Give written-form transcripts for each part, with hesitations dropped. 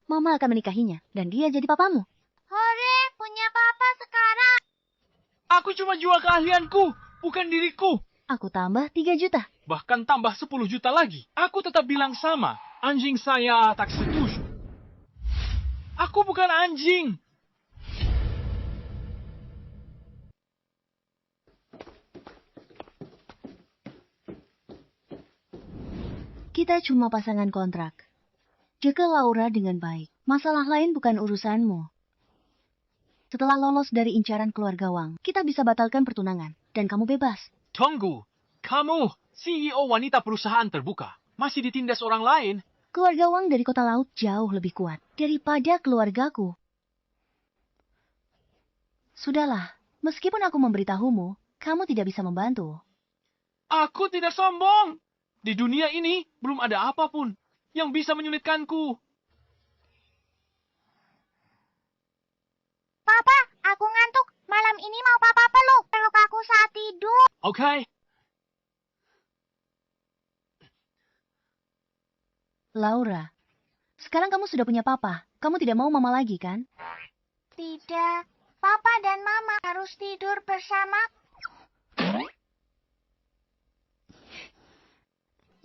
Mama akan menikahinya, dan dia jadi papamu. Hore, punya papa sekarang. Aku cuma jual keahlianku, bukan diriku. Aku tambah 3 juta. Bahkan tambah 10 juta lagi. Aku tetap bilang sama. Anjing saya tak setuju. Aku bukan anjing. Kita cuma pasangan kontrak. Jaga Laura dengan baik. Masalah lain bukan urusanmu. Setelah lolos dari incaran keluarga Wang, kita bisa batalkan pertunangan. Dan kamu bebas. Tunggu. Kamu, CEO wanita perusahaan terbuka. Masih ditindas orang lain. Keluarga Wang dari kota laut jauh lebih kuat daripada keluargaku. Sudahlah, meskipun aku memberitahumu, kamu tidak bisa membantu. Aku tidak sombong. Di dunia ini belum ada apapun yang bisa menyulitkanku. Papa, aku ngantuk. Malam ini mau papa peluk aku saat tidur. Oke. Laura, sekarang kamu sudah punya papa. Kamu tidak mau mama lagi, kan? Tidak, papa dan mama harus tidur bersama.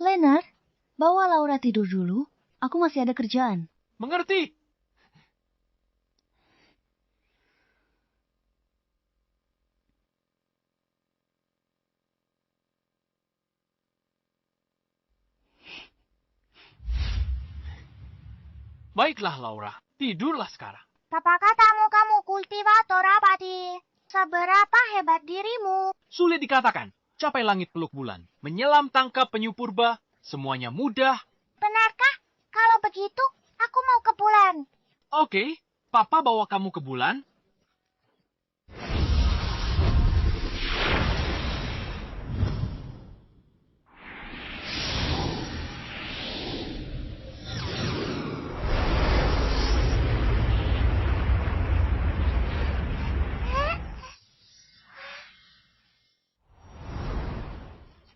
Leonard, bawa Laura tidur dulu. Aku masih ada kerjaan. Mengerti? Baiklah, Laura. Tidurlah sekarang. Papa katamu kamu kultivator abadi. Seberapa hebat dirimu? Sulit dikatakan. Capai langit peluk bulan. Menyelam tangkap penyu purba. Semuanya mudah. Benarkah? Kalau begitu, aku mau ke bulan. Oke, Papa bawa kamu ke bulan.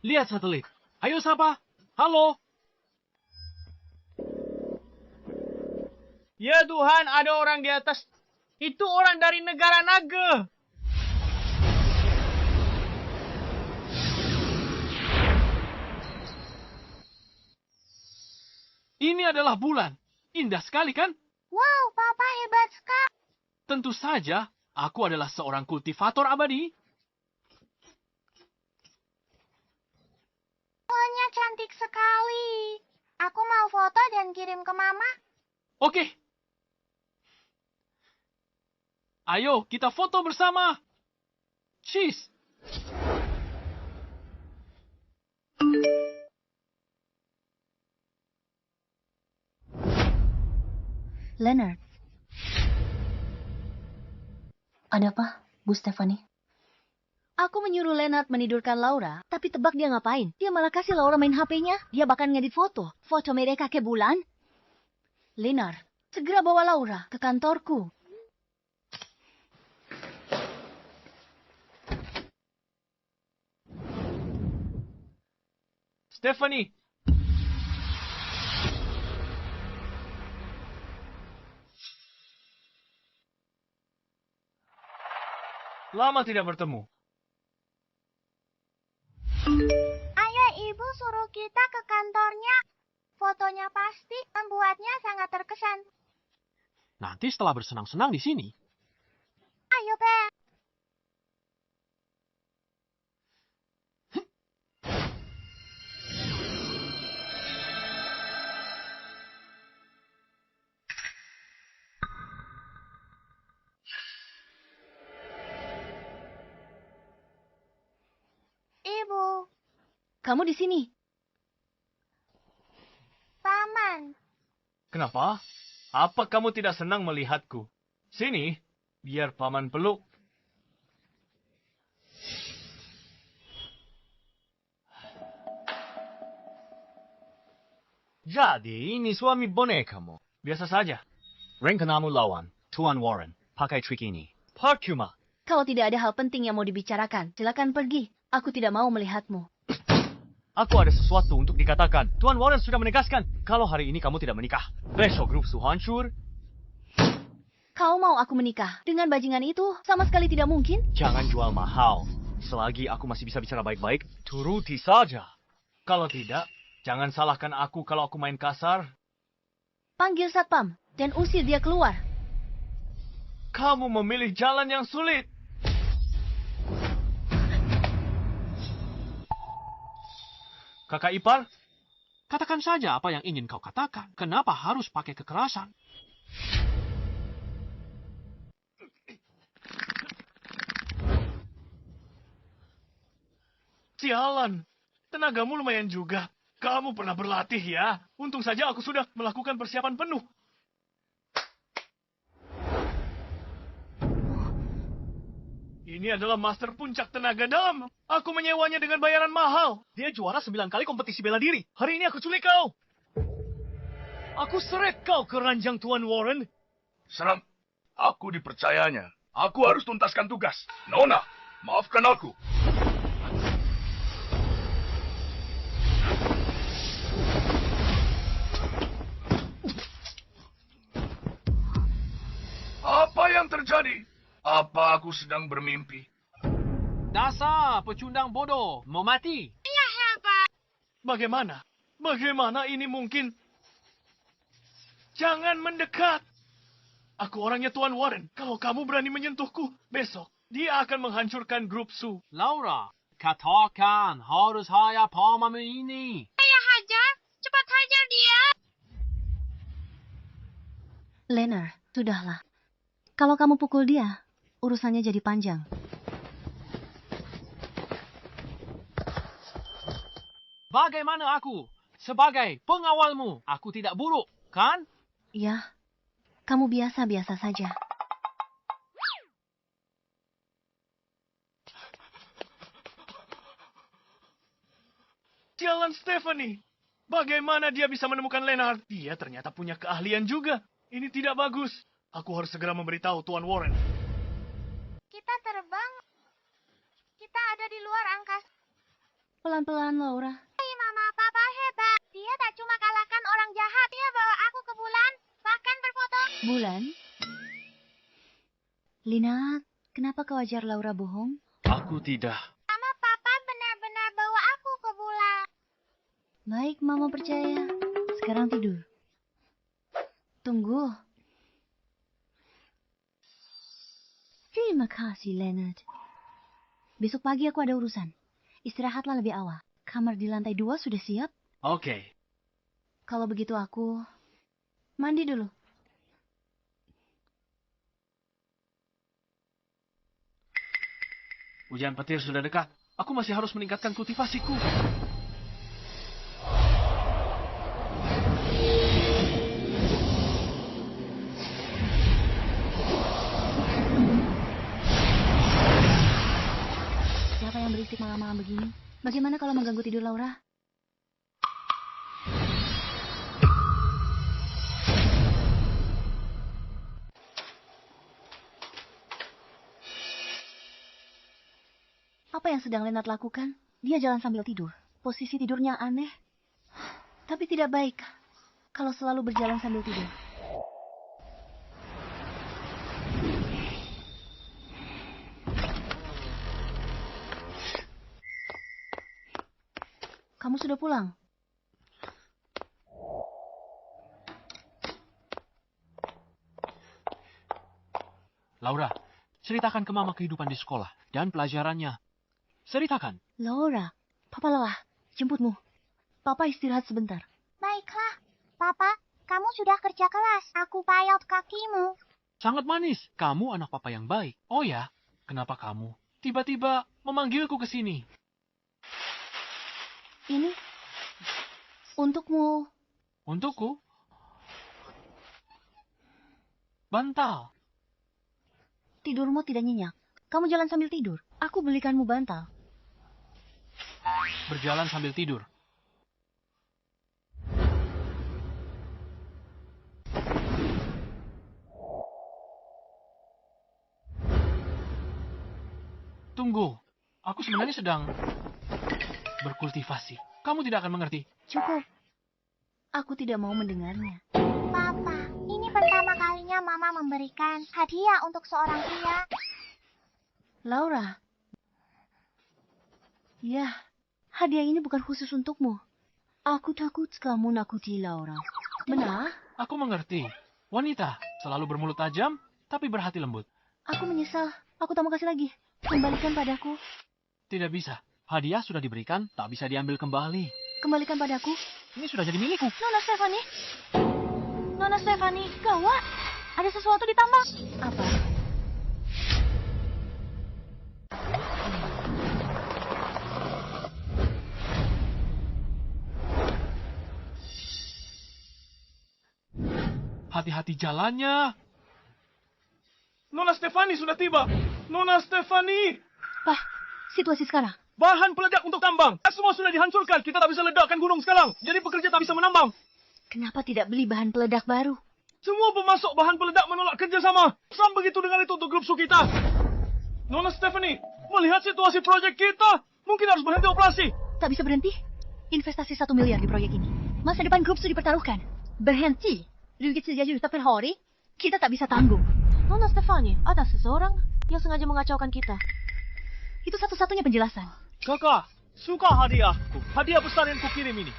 Lihat satelit. Ayo sapa. Halo. Ya Tuhan, ada orang di atas. Itu orang dari negara naga. Ini adalah bulan. Indah sekali kan? Wow, papa hebat sekali. Tentu saja, aku adalah seorang kultivator abadi. Pohonnya cantik sekali. Aku mau foto dan kirim ke mama. Oke. Ayo, kita foto bersama. Cheese. Leonard. Ada apa, Bu Stephanie? Aku menyuruh Leonard menidurkan Laura, tapi tebak dia ngapain? Dia malah kasih Laura main HP-nya. Dia bahkan ngedit foto. Foto mereka ke bulan. Leonard, segera bawa Laura ke kantorku. Stephanie. Lama tidak bertemu. Ayo ibu suruh kita ke kantornya. Fotonya pasti membuatnya sangat terkesan. Nanti setelah bersenang-senang di sini. Ayo, Pe. Ibu, Kamu di sini. paman. Kenapa? Apa kamu tidak senang melihatku? Sini, biar paman peluk. Jadi, ini suami bonekamu. Biasa saja. Rank kamu lawan, Tuan Warren. Pakai trik ini. Percuma. Kalau tidak ada hal penting yang mau dibicarakan, silakan pergi. Aku tidak mau melihatmu. Aku ada sesuatu untuk dikatakan. Tuan Warren sudah menegaskan kalau hari ini kamu tidak menikah. Besok grup Su hancur. Kau mau aku menikah dengan bajingan itu? Sama sekali tidak mungkin. Jangan jual mahal. Selagi aku masih bisa bicara baik-baik, turuti saja. Kalau tidak, jangan salahkan aku kalau aku main kasar. Panggil satpam dan usir dia keluar. Kamu memilih jalan yang sulit. Kakak ipar? Katakan saja apa yang ingin kau katakan. Kenapa harus pakai kekerasan? Sialan, tenagamu lumayan juga. Kamu pernah berlatih ya. Untung saja aku sudah melakukan persiapan penuh. Ini adalah master puncak tenaga dalam. Aku menyewanya dengan bayaran mahal. Dia juara 9 kali kompetisi bela diri. Hari ini aku culik kau. Aku seret kau ke ranjang Tuan Warren. Serem. Aku dipercayanya. Aku harus tuntaskan tugas. Nona, maafkan aku. Apa yang terjadi? Apa aku sedang bermimpi? Dasar pecundang bodoh. Mau mati. Bagaimana? Bagaimana ini mungkin? Jangan mendekat. Aku orangnya Tuan Warren. Kalau kamu berani menyentuhku, besok dia akan menghancurkan grup Su. Laura, katakan harus saya pamamu ini. Saya hajar. Cepat hajar dia. Leonard, sudahlah. Kalau kamu pukul dia, urusannya jadi panjang. Bagaimana aku? Sebagai pengawalmu, aku tidak buruk, kan? Ya, kamu biasa-biasa saja. Jalan Stephanie. Bagaimana dia bisa menemukan Leonard? Dia ternyata punya keahlian juga. Ini tidak bagus. Aku harus segera memberitahu Tuan Warren. Kita terbang. Kita ada di luar angkasa. Pelan-pelan, Laura. Hai, Mama, Papa hebat. Dia tak cuma kalahkan orang jahat. Dia bawa aku ke bulan. Bahkan berfoto. Bulan? Lina, kenapa kau ajar Laura bohong? Aku tidak. Mama, Papa benar-benar bawa aku ke bulan. Baik, Mama percaya. Sekarang tidur. Tunggu. Terima kasih, Leonard. Besok pagi aku ada urusan. Istirahatlah lebih awal. Kamar di lantai 2 sudah siap? Oke. Kalau begitu aku mandi dulu. Hujan petir sudah dekat. Aku masih harus meningkatkan kultivasiku. Siapa yang berisik malam-malam begini? Bagaimana kalau mengganggu tidur Laura? Apa yang sedang Leonard lakukan? Dia jalan sambil tidur. Posisi tidurnya aneh. Tapi tidak baik kalau selalu berjalan sambil tidur. Kamu sudah pulang? Laura, ceritakan ke Mama kehidupan di sekolah dan pelajarannya. Ceritakan. Laura, Papa lelah. Jemputmu. Papa istirahat sebentar. Baiklah. Papa, kamu sudah kerja kelas. Aku payot kakimu. Sangat manis. Kamu anak Papa yang baik. Oh ya, kenapa kamu tiba-tiba memanggilku ke sini? Ini untukmu. Untukku? Bantal. Tidurmu tidak nyenyak. Kamu jalan sambil tidur. Aku belikanmu bantal. Berjalan sambil tidur. Tunggu, aku sebenarnya sedang berkultivasi. Kamu tidak akan mengerti. Cukup. Aku tidak mau mendengarnya. Papa, ini pertama kalinya Mama memberikan hadiah untuk seorang pria. Laura. Ya, hadiah ini bukan khusus untukmu. Aku takut kamu nakuti Laura. Benar? Aku mengerti. Wanita selalu bermulut tajam, tapi berhati lembut. Aku menyesal. Aku tak mau kasih lagi. Kembalikan padaku. Tidak bisa. Hadiah sudah diberikan, tak bisa diambil kembali. Kembalikan padaku. Ini sudah jadi milikku. Nona Stephanie. Nona Stephanie, gawat. Ada sesuatu di tambak. Apa? Hati-hati jalannya. Nona Stephanie sudah tiba. Nona Stephanie. Pak, situasi sekarang. Bahan peledak untuk tambang. Semua sudah dihancurkan. Kita tak bisa ledakkan gunung sekarang. Jadi pekerja tak bisa menambang. Kenapa tidak beli bahan peledak baru? Semua pemasok bahan peledak menolak kerjasama. Sama begitu dengan itu untuk grup su kita. Nona Stephanie, melihat situasi proyek kita, mungkin harus berhenti operasi. Tak bisa berhenti? Investasi 1 miliar di proyek ini. Masa depan grup sudah dipertaruhkan. Berhenti? Rugi 3 juta per hari? Kita tak bisa tanggung. Nona Stephanie, ada seseorang yang sengaja mengacaukan kita. Itu satu-satunya penjelasan. Kakak, suka hadiahku. Hadiah besar yang kukirim ini.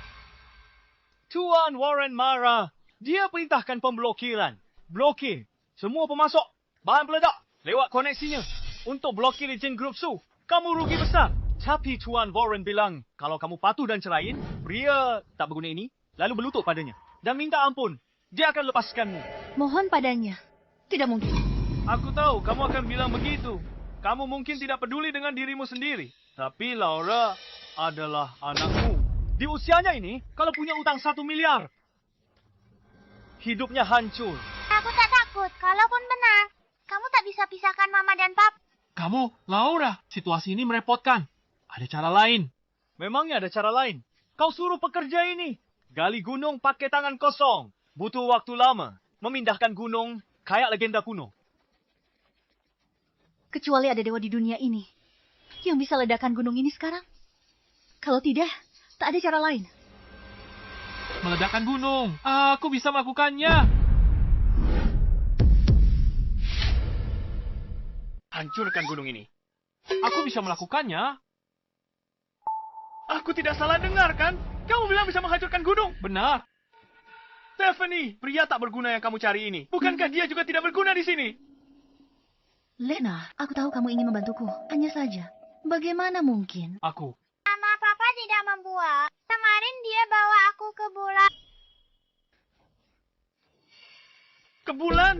Tuan Warren marah. Dia perintahkan pemblokiran. Blokir semua pemasok bahan peledak lewat koneksinya. Untuk blokir izin grup su, kamu rugi besar. Tapi Tuan Warren bilang, kalau kamu patuh dan ceraiin, pria tak berguna ini, lalu berlutut padanya. Dan minta ampun. Dia akan lepaskanmu. Mohon padanya. Tidak mungkin. Aku tahu kamu akan bilang begitu. Kamu mungkin tidak peduli dengan dirimu sendiri. Tapi Laura adalah anakmu. Di usianya ini, kalau punya utang 1 miliar, hidupnya hancur. Aku tak takut, kalaupun benar. Kamu tak bisa pisahkan Mama dan Pap. Kamu, Laura, situasi ini merepotkan. Ada cara lain. Memangnya ada cara lain? Kau suruh pekerja ini gali gunung pakai tangan kosong. Butuh waktu lama. Memindahkan gunung kayak legenda kuno. Kecuali ada dewa di dunia ini yang bisa ledakan gunung ini sekarang. Kalau tidak, tak ada cara lain. Meledakkan gunung. Aku bisa melakukannya. Hancurkan gunung ini. Aku bisa melakukannya. Aku tidak salah dengar kan? Kamu bilang bisa menghancurkan gunung. Benar. Stephanie, pria tak berguna yang kamu cari ini. Bukankah dia juga tidak berguna di sini? Lena, aku tahu kamu ingin membantuku. Hanya saja, bagaimana mungkin? Aku. Mama Papa tidak membuat. Kemarin dia bawa aku ke bulan. Ke bulan?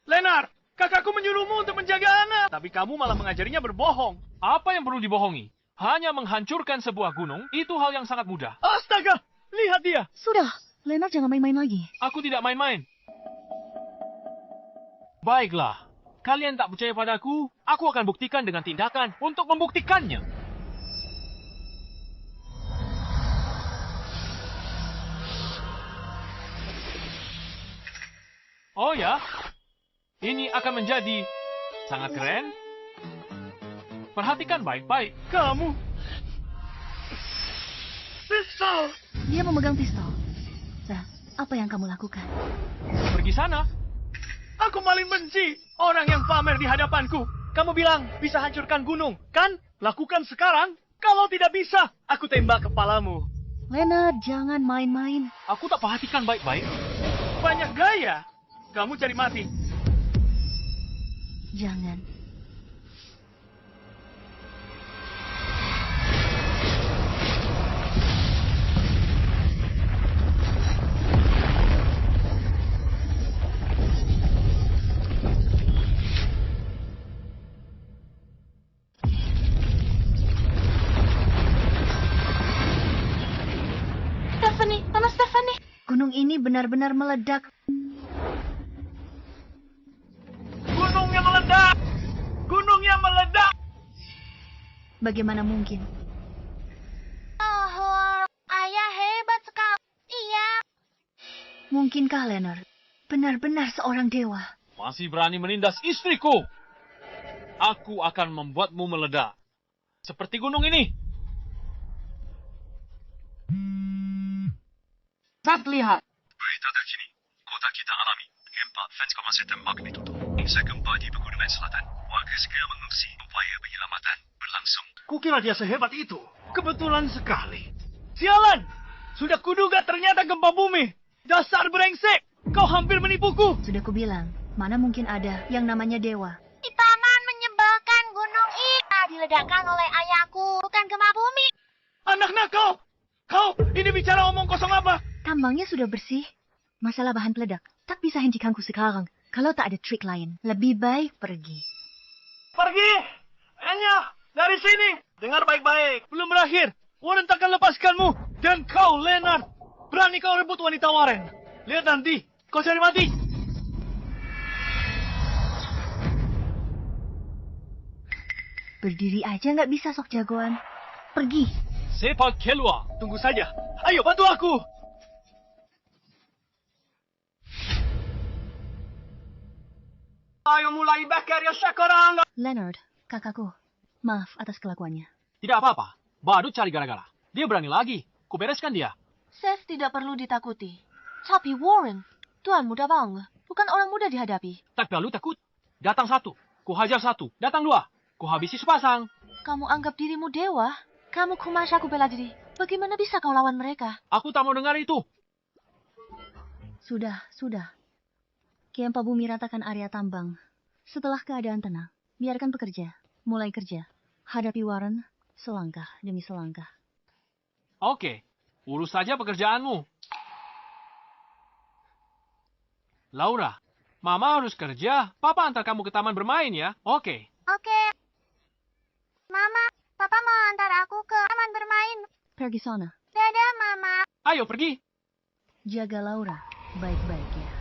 Leonard, kakakku menyuruhmu untuk menjaga anak. Tapi kamu malah mengajarinya berbohong. Apa yang perlu dibohongi? Hanya menghancurkan sebuah gunung, itu hal yang sangat mudah. Astaga, lihat dia. Sudah, Lena jangan main-main lagi. Aku tidak main-main. Baiklah, kalian tak percaya padaku, aku akan buktikan dengan tindakan untuk membuktikannya. Oh ya, ini akan menjadi sangat keren. Perhatikan baik-baik. Kamu. Pistol. Dia memegang pistol. Nah, apa yang kamu lakukan? Pergi sana. Aku paling benci orang yang pamer di hadapanku. Kamu bilang bisa hancurkan gunung, kan? Lakukan sekarang. Kalau tidak bisa, aku tembak kepalamu. Lena, jangan main-main. Aku tak perhatikan baik-baik. Banyak gaya. Kamu cari mati. Jangan. Stephanie. Gunung ini benar-benar meledak. Gunungnya meledak! Gunungnya meledak! Bagaimana mungkin? Oh, ayah hebat sekali. Iya. Mungkinkah Leonard benar-benar seorang dewa? Masih berani menindas istriku. Aku akan membuatmu meledak. Seperti gunung ini. Cepat lihat. Berita terkini, kota kita alami gempa 4,1 magnitudo. Usai gempa di Pegunungan Selatan, warga segera mengungsi. Upaya penyelamatan berlangsung. Kukira dia sehebat itu. Kebetulan sekali. Sialan! Sudah kuduga ternyata gempa bumi. Dasar brengsek! Kau hampir menipuku. Sudah kubilang, mana mungkin ada yang namanya dewa. Si paman menyebalkan gunung ini diledakkan oleh ayahku, bukan gempa bumi. Anak nakal! Kau ini bicara omong kosong apa? Tambangnya sudah bersih. Masalah bahan peledak tak bisa hentikanku sekarang. Kalau tak ada trik lain, lebih baik pergi. Pergi! Enya, dari sini! Dengar baik-baik. Belum berakhir. Warren takkan lepaskanmu. Dan kau, Leonard. Berani kau rebut wanita Warren. Lihat nanti. Kau cari mati. Berdiri aja nggak bisa sok jagoan. Pergi. Sepak keluar. Tunggu saja. Ayo, bantu aku. Ayo mulai bakar ya sekarang. Leonard, kakakku. Maaf atas kelakuannya. Tidak apa-apa. Badut cari gara-gara. Dia berani lagi. Kubereskan dia. Seth tidak perlu ditakuti. Tapi Warren, tuan muda bang. Bukan orang muda dihadapi. Tak perlu takut. Datang satu. Ku hajar satu. Datang dua. Ku habisi sepasang. Kamu anggap dirimu dewa? Kamu kumas aku bela diri. Bagaimana bisa kau lawan mereka? Aku tak mau dengar itu. Sudah. Gempa bumi ratakan area tambang. Setelah keadaan tenang, biarkan pekerja. Mulai kerja. Hadapi Warren selangkah demi selangkah. Oke. Urus saja pekerjaanmu. Laura, Mama harus kerja. Papa antar kamu ke taman bermain ya. Oke. Oke. Mama, Papa mau antar aku ke taman bermain. Pergi sana. Dadah, Mama. Ayo pergi. Jaga Laura baik-baik ya.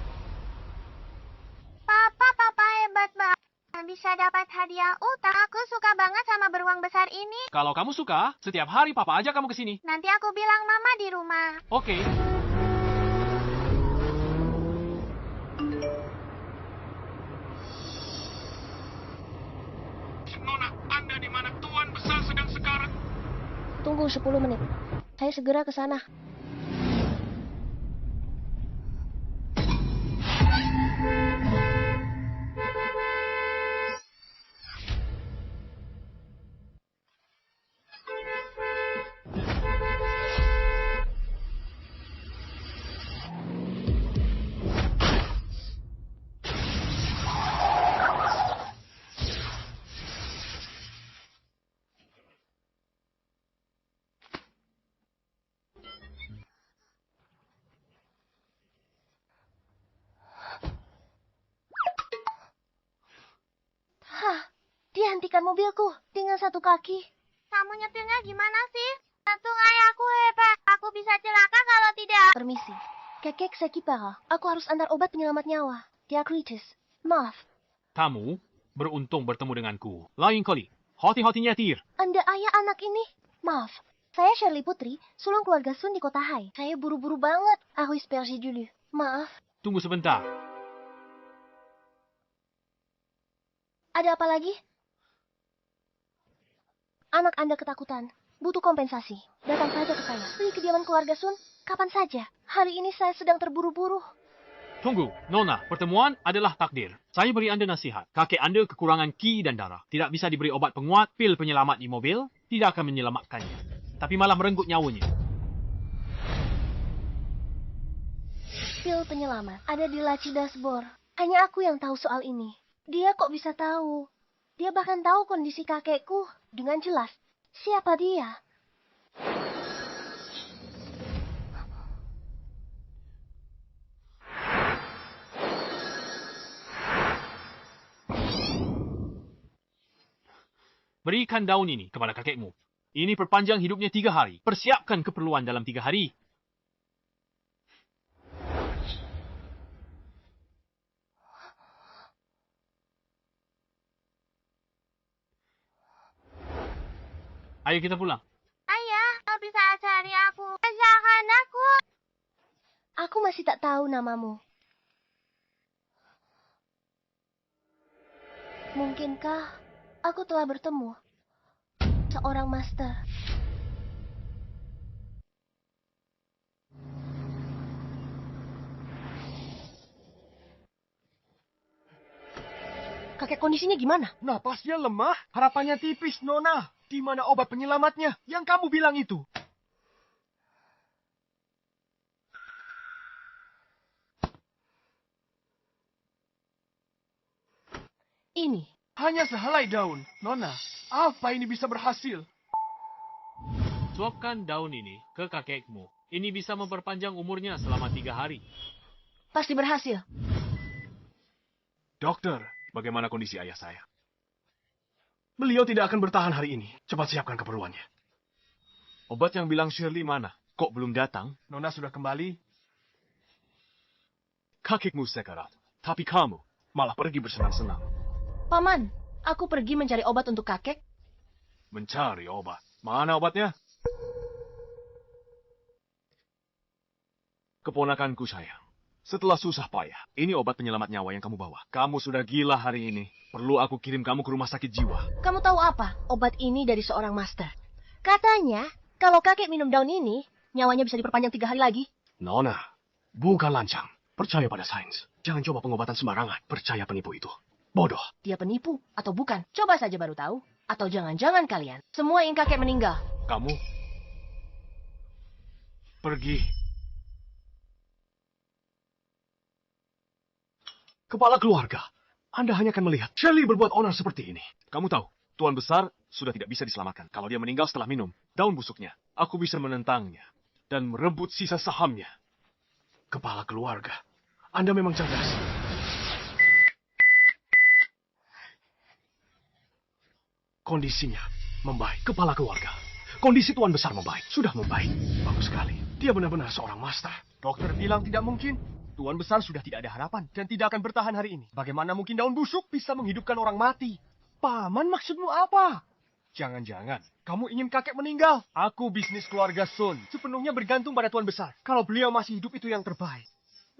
Papa hebat banget. Bisa dapat hadiah utang. Aku suka banget sama beruang besar ini. Kalau kamu suka, setiap hari Papa ajak kamu ke sini. Nanti aku bilang Mama di rumah. Oke. Nona, Anda di mana Tuan Besar sedang sekarang? Tunggu 10 menit. Saya segera ke sana. Dia hentikan mobilku dengan satu kaki. Kamu nyetirnya gimana sih? Jantung ayahku hebat. Aku bisa celaka kalau tidak. Permisi. Kakek Sekipara, aku harus antar obat penyelamat nyawa. Diakritis. Maaf. Kamu beruntung bertemu denganku. Lain kali, hati-hati nyetir. Anda ayah anak ini? Maaf. Saya Shirley Putri, sulung keluarga Sun di Kota Hai. Saya buru-buru banget. Harus pergi dulu. Maaf. Tunggu sebentar. Ada apa lagi? Anak Anda ketakutan. Butuh kompensasi. Datang saja ke saya. Di kediaman keluarga Sun, kapan saja. Hari ini saya sedang terburu-buru. Tunggu, Nona. Pertemuan adalah takdir. Saya beri Anda nasihat. Kakek Anda kekurangan ki dan darah. Tidak bisa diberi obat penguat, pil penyelamat di mobil. Tidak akan menyelamatkannya. Tapi malah merenggut nyawanya. Pil penyelamat ada di laci dashboard. Hanya aku yang tahu soal ini. Dia kok bisa tahu? Dia bahkan tahu kondisi kakekku dengan jelas. Siapa dia? Berikan daun ini kepada kakekmu. Ini perpanjang hidupnya 3 hari. Persiapkan keperluan dalam 3 hari. Ayo kita pulang. Ayah, kau bisa cari aku. Jangan aku. Aku masih tak tahu namamu. Mungkinkah aku telah bertemu seorang master? Kakek kondisinya gimana? Napasnya lemah, harapannya tipis, Nona. Di mana obat penyelamatnya yang kamu bilang itu? Ini. Hanya sehelai daun. Nona, apa ini bisa berhasil? Suapkan daun ini ke kakekmu. Ini bisa memperpanjang umurnya selama 3 hari. Pasti berhasil. Dokter, bagaimana kondisi ayah saya? Beliau tidak akan bertahan hari ini. Cepat siapkan keperluannya. Obat yang bilang Shirley mana? Kok belum datang? Nona sudah kembali. Kakekmu sekarat. Tapi kamu malah pergi bersenang-senang. Paman, aku pergi mencari obat untuk kakek. Mencari obat. Mana obatnya? Keponakanku sayang. Setelah susah payah, ini obat penyelamat nyawa yang kamu bawa. Kamu sudah gila hari ini. Perlu aku kirim kamu ke rumah sakit jiwa. Kamu tahu apa? Obat ini dari seorang master. Katanya, kalau kakek minum daun ini, nyawanya bisa diperpanjang 3 hari lagi. Nona, bukan lancang. Percaya pada sains. Jangan coba pengobatan sembarangan. Percaya penipu itu. Bodoh. Dia penipu atau bukan? Coba saja baru tahu. Atau jangan-jangan kalian semua ingin kakek meninggal. Kamu pergi. Kepala keluarga. Anda hanya akan melihat Shirley berbuat onar seperti ini. Kamu tahu, Tuan Besar sudah tidak bisa diselamatkan. Kalau dia meninggal setelah minum daun busuknya, aku bisa menentangnya dan merebut sisa sahamnya. Kepala keluarga. Anda memang cerdas. Kondisinya membaik. Kepala keluarga. Kondisi Tuan Besar membaik. Sudah membaik. Bagus sekali. Dia benar-benar seorang master. Dokter bilang tidak mungkin. Tuan Besar sudah tidak ada harapan dan tidak akan bertahan hari ini. Bagaimana mungkin daun busuk bisa menghidupkan orang mati? Paman, maksudmu apa? Jangan-jangan kamu ingin kakek meninggal. Aku bisnis keluarga Sun. Sepenuhnya bergantung pada Tuan Besar. Kalau beliau masih hidup itu yang terbaik.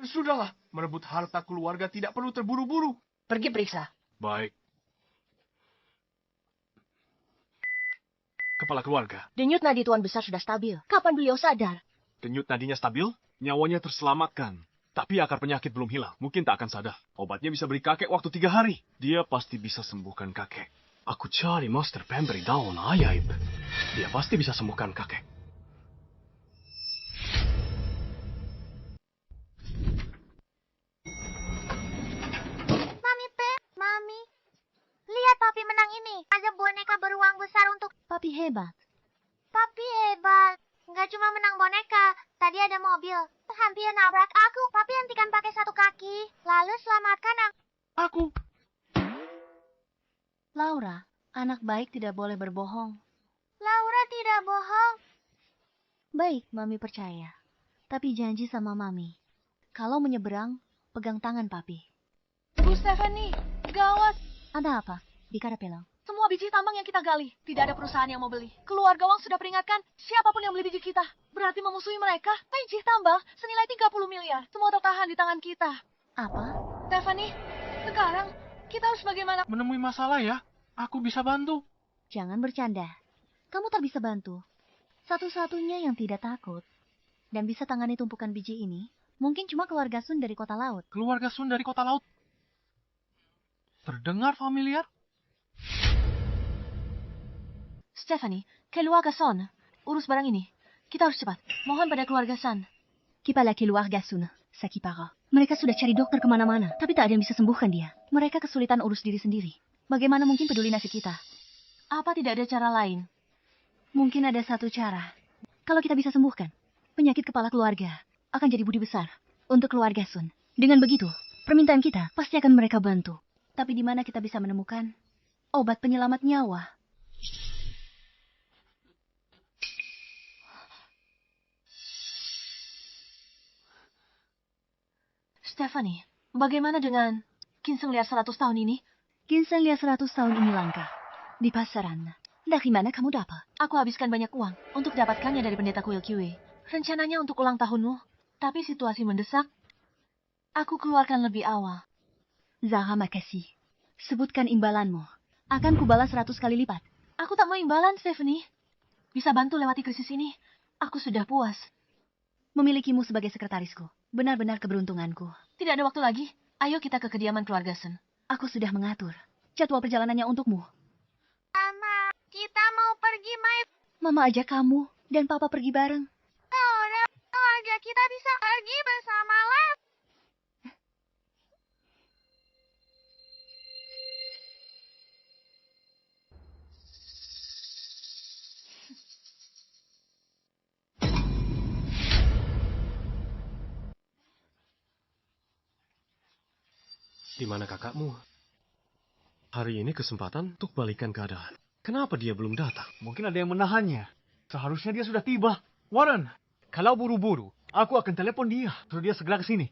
Sudahlah, merebut harta keluarga tidak perlu terburu-buru. Pergi periksa. Baik. Kepala keluarga. Denyut nadi Tuan Besar sudah stabil. Kapan beliau sadar? Denyut nadinya stabil, nyawanya terselamatkan. Tapi akar penyakit belum hilang. Mungkin tak akan sadar. Obatnya bisa beri kakek waktu 3 hari. Dia pasti bisa sembuhkan kakek. Aku cari master pemberi daun ajaib. Dia pasti bisa sembuhkan kakek. Mami P, Mami. Lihat Papi menang ini. Ada boneka beruang besar untuk... Papi hebat. Papi hebat. Nggak cuma menang boneka. Tadi ada mobil. Hampir nabrak aku. Papi hentikan pakai satu kaki. Lalu selamatkan Aku. Laura, anak baik tidak boleh berbohong. Laura tidak bohong. Baik, Mami percaya. Tapi janji sama Mami. Kalau menyeberang, pegang tangan Papi. Bu Stephanie, gawat. Ada apa? Di Karapelang. Semua biji tambang yang kita gali, tidak ada perusahaan yang mau beli. Keluarga Wang sudah peringatkan, siapapun yang beli biji kita, berarti memusuhi mereka. Biji tambang senilai 30 miliar, semua tertahan di tangan kita. Apa? Stephanie, sekarang kita harus bagaimana? Menemui masalah ya? Aku bisa bantu. Jangan bercanda. Kamu tak bisa bantu. Satu-satunya yang tidak takut dan bisa tangani tumpukan biji ini, mungkin cuma keluarga Sun dari kota laut. Keluarga Sun dari kota laut. Terdengar familiar? Stephanie, keluarga Son, urus barang ini. Kita harus cepat. Mohon pada keluarga San. Kipala keluarga Sun, Sakipara. Mereka sudah cari dokter kemana-mana, tapi tak ada yang bisa sembuhkan dia. Mereka kesulitan urus diri sendiri. Bagaimana mungkin peduli nasib kita? Apa tidak ada cara lain? Mungkin ada satu cara. Kalau kita bisa sembuhkan, penyakit kepala keluarga akan jadi budi besar untuk keluarga Sun. Dengan begitu, permintaan kita pasti akan mereka bantu. Tapi di mana kita bisa menemukan obat penyelamat nyawa? Stephanie, bagaimana dengan ginseng liar 100 tahun ini? Ginseng liar 100 tahun ini langka. Di pasaran. Dari mana kamu dapat? Aku habiskan banyak uang untuk dapatkannya dari pendeta kuil Kiwi. Rencananya untuk ulang tahunmu, tapi situasi mendesak. Aku keluarkan lebih awal. Zahra, makasih. Sebutkan imbalanmu. Akan kubalas 100 kali lipat. Aku tak mau imbalan, Stephanie. Bisa bantu lewati krisis ini. Aku sudah puas. Memilikimu sebagai sekretarisku. Benar-benar keberuntunganku. Tidak ada waktu lagi. Ayo kita ke kediaman keluarga Sen. Aku sudah mengatur. jadwal perjalanannya untukmu. Mama, kita mau pergi main. Mama ajak kamu dan Papa pergi bareng. Laura, keluarga kita bisa pergi bersama Les. Di mana kakakmu? Hari ini kesempatan untuk balikan keadaan. Kenapa dia belum datang? Mungkin ada yang menahannya. Seharusnya dia sudah tiba. Warren, kalau buru-buru, aku akan telepon dia. Suruh dia segera ke sini.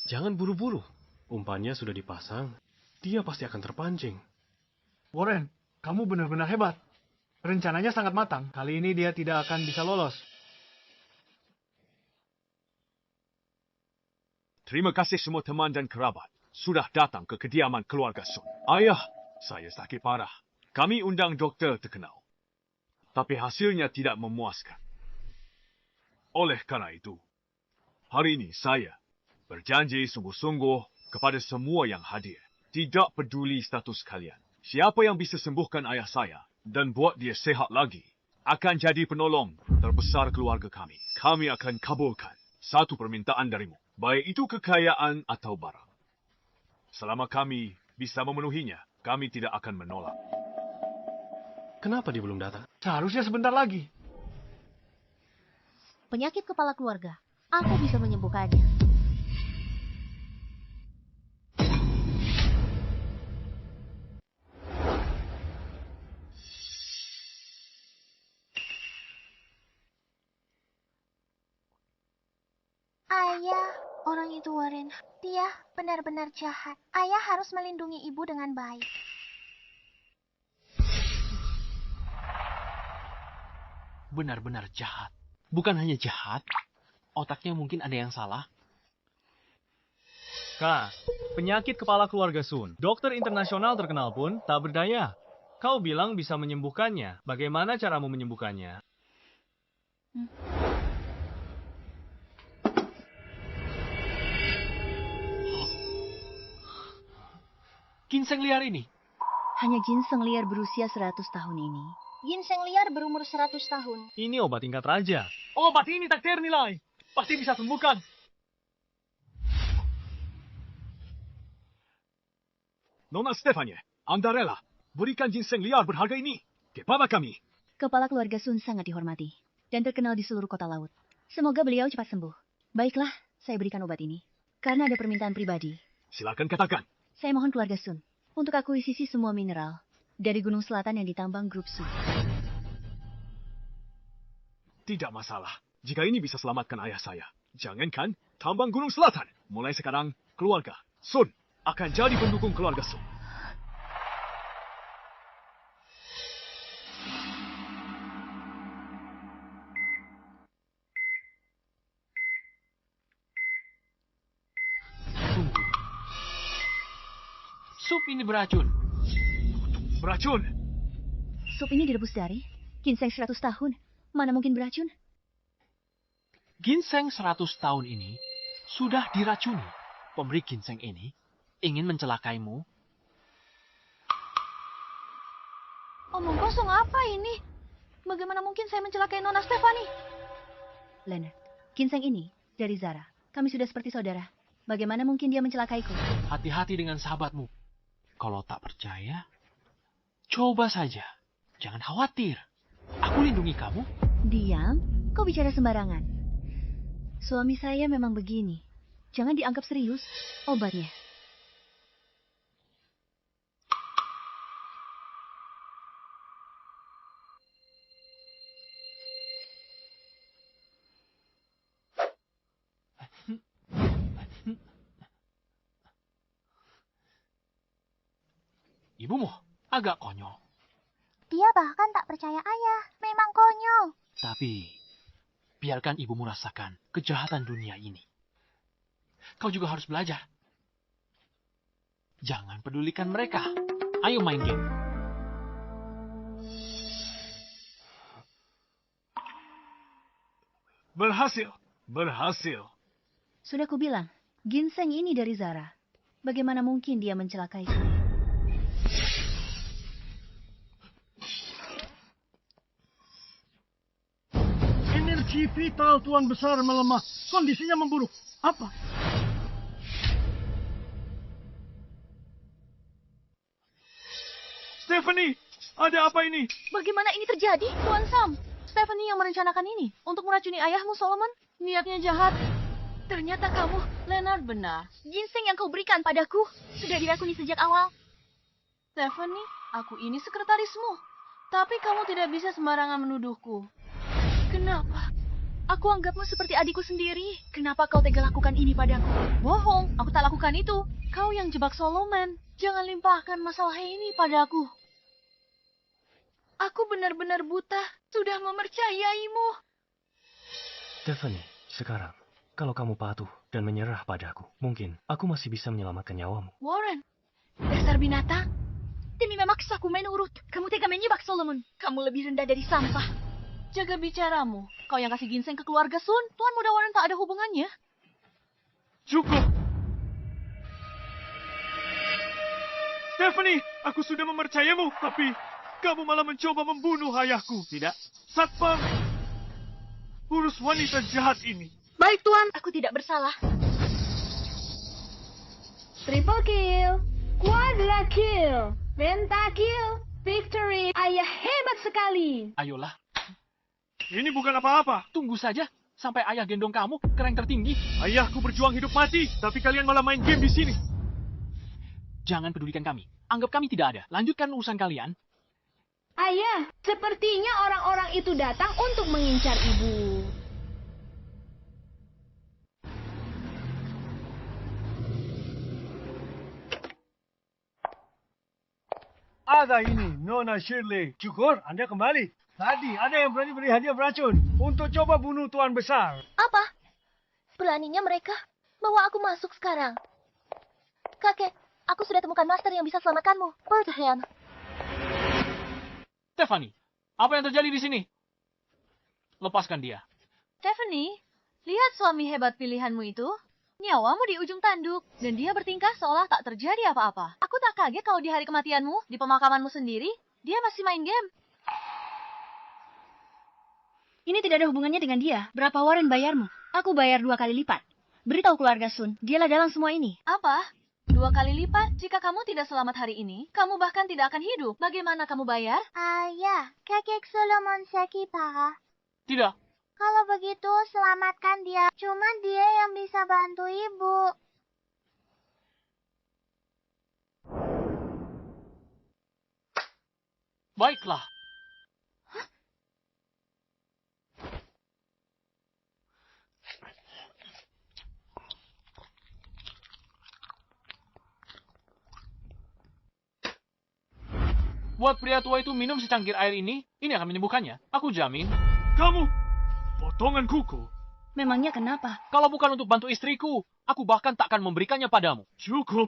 Jangan buru-buru. Umpannya sudah dipasang. Dia pasti akan terpancing. Warren, kamu benar-benar hebat. Rencananya sangat matang. Kali ini dia tidak akan bisa lolos. Terima kasih semua teman dan kerabat sudah datang ke kediaman keluarga Sun. Ayah, saya sakit parah. Kami undang dokter terkenal. Tapi hasilnya tidak memuaskan. Oleh karena itu, hari ini saya berjanji sungguh-sungguh kepada semua yang hadir. Tidak peduli status kalian. Siapa yang bisa sembuhkan ayah saya dan buat dia sehat lagi akan jadi penolong terbesar keluarga kami. Kami akan kabulkan satu permintaan darimu. Baik itu kekayaan atau barang. Selama kami bisa memenuhinya, kami tidak akan menolak. Kenapa dia belum datang? Seharusnya sebentar lagi. Penyakit kepala keluarga. Aku bisa menyembuhkannya. Ayah, orang itu Warren. Dia benar-benar jahat. Ayah harus melindungi ibu dengan baik. Benar-benar jahat. Bukan hanya jahat, otaknya mungkin ada yang salah. Kak, penyakit kepala keluarga Sun. Dokter internasional terkenal pun tak berdaya. Kau bilang bisa menyembuhkannya. Bagaimana caramu menyembuhkannya? Ginseng liar ini. Hanya ginseng liar berusia 100 tahun ini. Ginseng liar berumur 100 tahun. Ini obat tingkat raja. Obat ini tak ternilai. Pasti bisa sembuhkan. Nona Stefania, Anda rela berikan ginseng liar berharga ini kepada kami. Kepala keluarga Sun sangat dihormati dan terkenal di seluruh kota laut. Semoga beliau cepat sembuh. Baiklah, saya berikan obat ini. Karena ada permintaan pribadi. Silakan katakan. Saya mohon keluarga Sun untuk akuisisi semua mineral dari Gunung Selatan yang ditambang grup Sun. Tidak masalah. Jika ini bisa selamatkan ayah saya. Jangankan tambang Gunung Selatan. Mulai sekarang, keluarga Sun akan jadi pendukung keluarga Sun. Tunggu. Sup ini beracun. Beracun? Sup ini direbus dari ginseng 100 tahun. Mana mungkin beracun? Ginseng 100 tahun ini sudah diracuni. Pemberi ginseng ini ingin mencelakaimu. Omong kosong apa ini? Bagaimana mungkin saya mencelakai Nona Stefani? Leonard, ginseng ini dari Zara. Kami sudah seperti saudara. Bagaimana mungkin dia mencelakaiku? Hati-hati dengan sahabatmu. Kalau tak percaya, coba saja. Jangan khawatir. Aku lindungi kamu. Diam, kau bicara sembarangan. Suami saya memang begini. Jangan dianggap serius. Obatnya. Ibumu agak konyol. Dia bahkan tak percaya ayah. Memang konyol. Tapi, biarkan ibumu rasakan kejahatan dunia ini. Kau juga harus belajar. Jangan pedulikan mereka. Ayo main game. Berhasil. Berhasil. Sudah kubilang, ginseng ini dari Zara. Bagaimana mungkin dia mencelakaiku? Kondisi vital Tuan Besar melemah. Kondisinya memburuk. Apa? Stephanie, ada apa ini? Bagaimana ini terjadi, Tuan Sam? Stephanie yang merencanakan ini untuk meracuni ayahmu, Solomon. Niatnya jahat. Ternyata kamu, Leonard, benar. Ginseng yang kau berikan padaku sudah diracuni sejak awal. Stephanie, aku ini sekretarismu. Tapi kamu tidak bisa sembarangan menuduhku. Kenapa? Aku anggapmu seperti adikku sendiri. Kenapa kau tega lakukan ini padaku? Bohong, aku tak lakukan itu. Kau yang jebak Solomon. Jangan limpahkan masalah ini padaku. Aku benar-benar buta, sudah mempercayaimu. Stephanie, sekarang, kalau kamu patuh dan menyerah padaku, mungkin aku masih bisa menyelamatkan nyawamu. Warren, dasar binatang. Demi memaksaku menurut, kamu tega menyebak Solomon. Kamu lebih rendah dari sampah. Jaga bicaramu. Kau yang kasih ginseng ke keluarga Sun, Tuan Muda Warren tak ada hubungannya. Cukup. Stephanie, aku sudah mempercayamu, tapi kamu malah mencoba membunuh ayahku. Tidak. Satpam, urus wanita jahat ini. Baik, Tuan. Aku tidak bersalah. Triple kill, quadra kill, pentakill, victory. Ayah hebat sekali. Ayolah, Ini bukan apa-apa. tunggu saja sampai ayah gendong kamu ke rank tertinggi. Ayahku berjuang hidup mati, tapi kalian malah main game di sini. Jangan pedulikan kami. Anggap kami tidak ada. Lanjutkan urusan kalian. Ayah, sepertinya orang-orang itu datang untuk mengincar ibu. Ada ini, Nona Shirley. Syukur, Anda kembali. Tadi ada yang berani beri hadiah beracun untuk coba bunuh Tuan Besar. Apa? Beraninya mereka bawa aku masuk sekarang. Kakek, aku sudah temukan master yang bisa selamatkanmu. Bertahan. Stephanie, apa yang terjadi di sini? Lepaskan dia. Stephanie, lihat suami hebat pilihanmu itu. Nyawamu di ujung tanduk, dan dia bertingkah seolah tak terjadi apa-apa. Aku tak kaget kalau di hari kematianmu, di pemakamanmu sendiri, dia masih main game. Ini tidak ada hubungannya dengan dia. Berapa Warren bayarmu? Aku bayar 2 kali lipat. Beritahu keluarga Sun, dialah dalang semua ini. Apa? 2 kali lipat? Jika kamu tidak selamat hari ini, kamu bahkan tidak akan hidup. Bagaimana kamu bayar? Ayah, kakek Solomon sakit parah. Tidak. Kalau begitu, selamatkan dia. Cuma dia yang bisa bantu ibu. Baiklah. Buat pria tua itu minum secangkir air ini akan menyembuhkannya. Aku jamin. Kamu, potongan kuku. Memangnya kenapa? Kalau bukan untuk bantu istriku, aku bahkan tak akan memberikannya padamu. Cukup.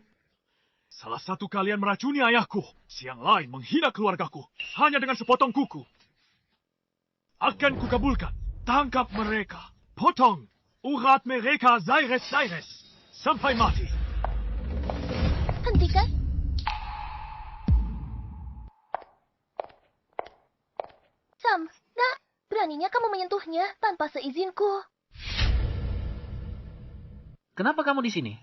Salah satu kalian meracuni ayahku. Siang lain menghina keluargaku. Hanya dengan sepotong kuku. Akan kukabulkan. Tangkap mereka. Potong. Urat mereka zaires-zaires. Sampai mati. Hentikan. Sam, nah, beraninya kamu menyentuhnya tanpa seizinku. Kenapa kamu di sini?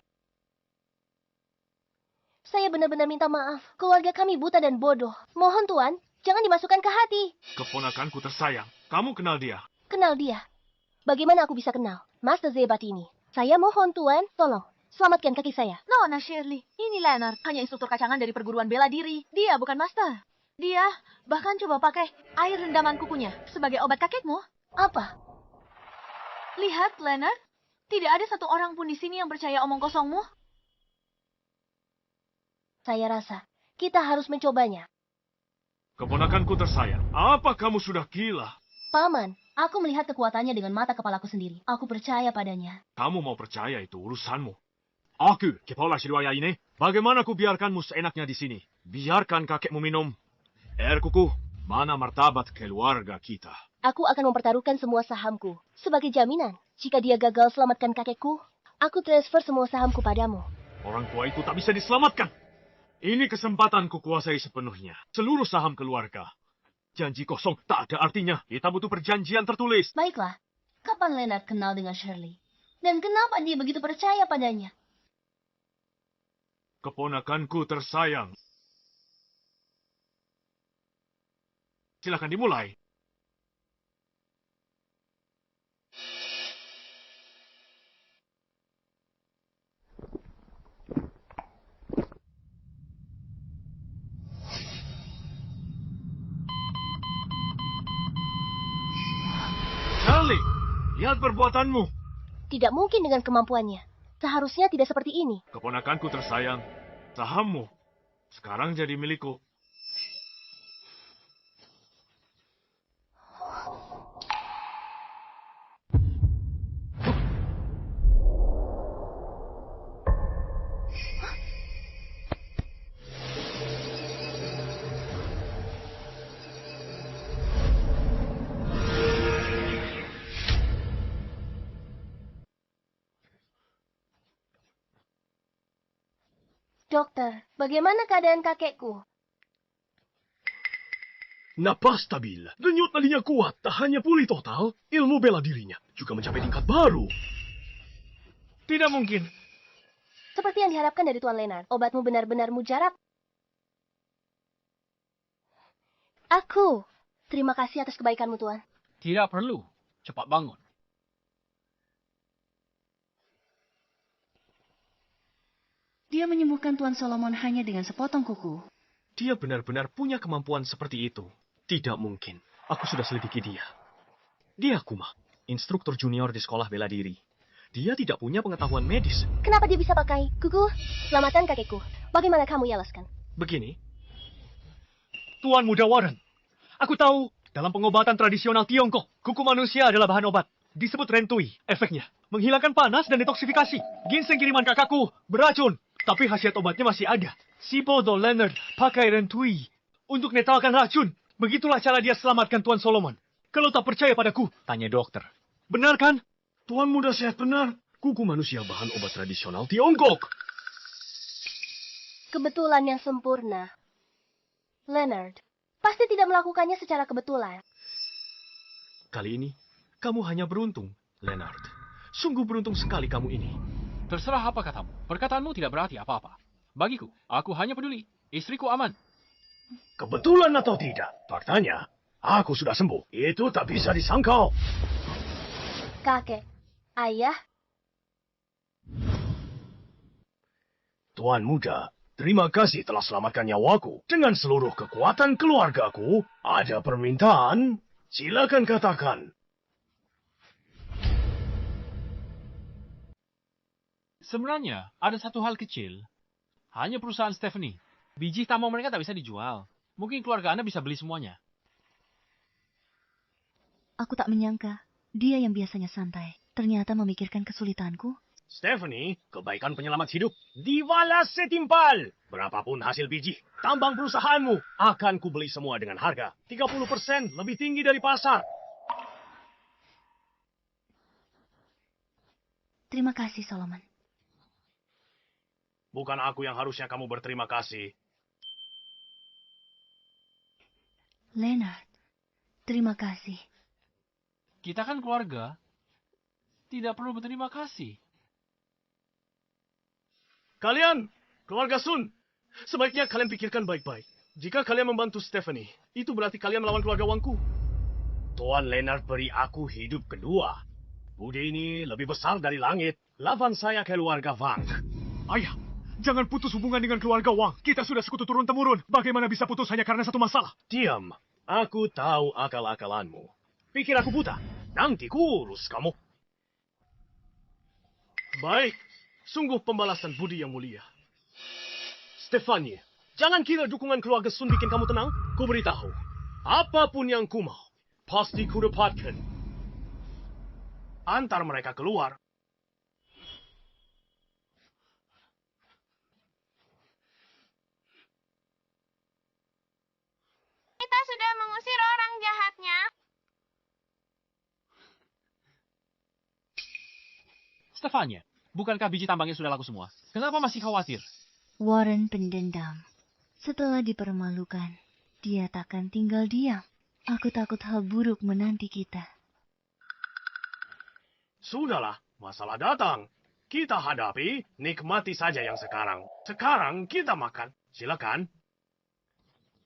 Saya benar-benar minta maaf. Keluarga kami buta dan bodoh. Mohon Tuan, jangan dimasukkan ke hati. Keponakanku tersayang. Kamu kenal dia? Kenal dia. Bagaimana aku bisa kenal? Master Zebat ini. Saya mohon Tuan, tolong, selamatkan kaki saya. Nona Shirley, ini Leonard, hanya instruktur kacangan dari perguruan bela diri. Dia bukan master. Dia bahkan coba pakai air rendaman kukunya sebagai obat kakekmu. Apa? Lihat, Leonard. Tidak ada satu orang pun di sini yang percaya omong kosongmu. Saya rasa kita harus mencobanya. Keponakanku tersayang. Apa kamu sudah gila? Paman, aku melihat kekuatannya dengan mata kepalaku sendiri. Aku percaya padanya. Kamu mau percaya itu urusanmu. Aku, kepala Shirwaya ini, bagaimana ku biarkanmu seenaknya di sini? Biarkan kakekmu minum. Air kuku, mana martabat keluarga kita? Aku akan mempertaruhkan semua sahamku. Sebagai jaminan, jika dia gagal selamatkan kakekku, aku transfer semua sahamku padamu. Orang tua itu tak bisa diselamatkan. Ini kesempatan ku kuasai sepenuhnya. Seluruh saham keluarga. Janji kosong tak ada artinya. Kita butuh perjanjian tertulis. Baiklah, Kapan Leonard kenal dengan Shirley? Dan kenapa dia begitu percaya padanya? Keponakanku tersayang. Silakan dimulai. Charlie, lihat perbuatanmu. Tidak mungkin dengan kemampuannya. Seharusnya tidak seperti ini. Keponakanku tersayang, sahammu sekarang jadi milikku. Dokter, bagaimana keadaan kakekku? Napas stabil. Denyut nadinya kuat. Tak hanya pulih total, ilmu bela dirinya juga mencapai tingkat baru. Tidak mungkin. Seperti yang diharapkan dari Tuan Leonard, obatmu benar-benar mujarab. Aku. Terima kasih atas kebaikanmu, Tuan. Tidak perlu. Cepat bangun. Dia menyembuhkan Tuan Solomon hanya dengan sepotong kuku. Dia benar-benar punya kemampuan seperti itu. Tidak mungkin. Aku sudah selidiki dia. Dia Kuma, instruktur junior di sekolah bela diri. Dia tidak punya pengetahuan medis. Kenapa dia bisa pakai kuku? Selamatkan kakekku. Bagaimana kamu jelaskan? Begini. Tuan Muda Warren, aku tahu dalam pengobatan tradisional Tiongkok, kuku manusia adalah bahan obat. Disebut rentui. Efeknya menghilangkan panas dan detoksifikasi. Ginseng kiriman kakakku beracun. Tapi khasiat obatnya masih ada. Si bodoh Leonard pakai rentui untuk netralkan racun. Begitulah cara dia selamatkan Tuan Solomon. Kalau tak percaya padaku, tanya dokter. Benar kan? Tuan muda sehat benar. Kuku manusia bahan obat tradisional Tiongkok. Kebetulan yang sempurna. Leonard, pasti tidak melakukannya secara kebetulan. Kali ini, kamu hanya beruntung, Leonard. Sungguh beruntung sekali kamu ini. Terserah apa katamu. Perkataanmu tidak berarti apa-apa. Bagiku, aku hanya peduli. Istriku aman. Kebetulan atau tidak, faktanya, aku sudah sembuh. Itu tak bisa disangkal. Kakek, ayah, Tuan muda, terima kasih telah selamatkan nyawaku. Dengan seluruh kekuatan keluargaku, ada permintaan, silakan katakan. Sebenarnya, ada satu hal kecil. Hanya perusahaan Stephanie. Biji tambang mereka tak bisa dijual. Mungkin keluarga Anda bisa beli semuanya. Aku tak menyangka, dia yang biasanya santai, ternyata memikirkan kesulitanku. Stephanie, kebaikan penyelamat hidup, dibalas setimpal. Berapapun hasil biji, tambang perusahaanmu akan kubeli semua dengan harga 30% lebih tinggi dari pasar. Terima kasih, Solomon. Bukan aku yang harusnya kamu berterima kasih. Leonard, terima kasih. Kita kan keluarga. Tidak perlu berterima kasih. Kalian, keluarga Sun, sebaiknya kalian pikirkan baik-baik. Jika kalian membantu Stephanie, itu berarti kalian melawan keluarga Wangku. Tuan Leonard beri aku hidup kedua. Budi ini lebih besar dari langit. Lawan saya keluarga Wang. Ayah, jangan putus hubungan dengan keluarga Wang. Kita sudah sekutu turun-temurun. Bagaimana bisa putus hanya karena satu masalah? Diam. Aku tahu akal-akalanmu. Pikir aku buta. Nanti kurus kamu. Baik, sungguh pembalasan budi yang mulia. Stephanie, jangan kira dukungan keluarga Sun bikin kamu tenang. Ku beritahu, apapun yang ku mau, pasti ku dapatkan. Antar mereka keluar. Kita sudah mengusir orang jahatnya. Stefania, bukankah biji tambangnya sudah laku semua? Kenapa masih khawatir? Warren pendendam. Setelah dipermalukan, dia takkan tinggal diam. Aku takut hal buruk menanti kita. Sudahlah, masalah datang. Kita hadapi, nikmati saja yang sekarang. Sekarang kita makan. Silakan.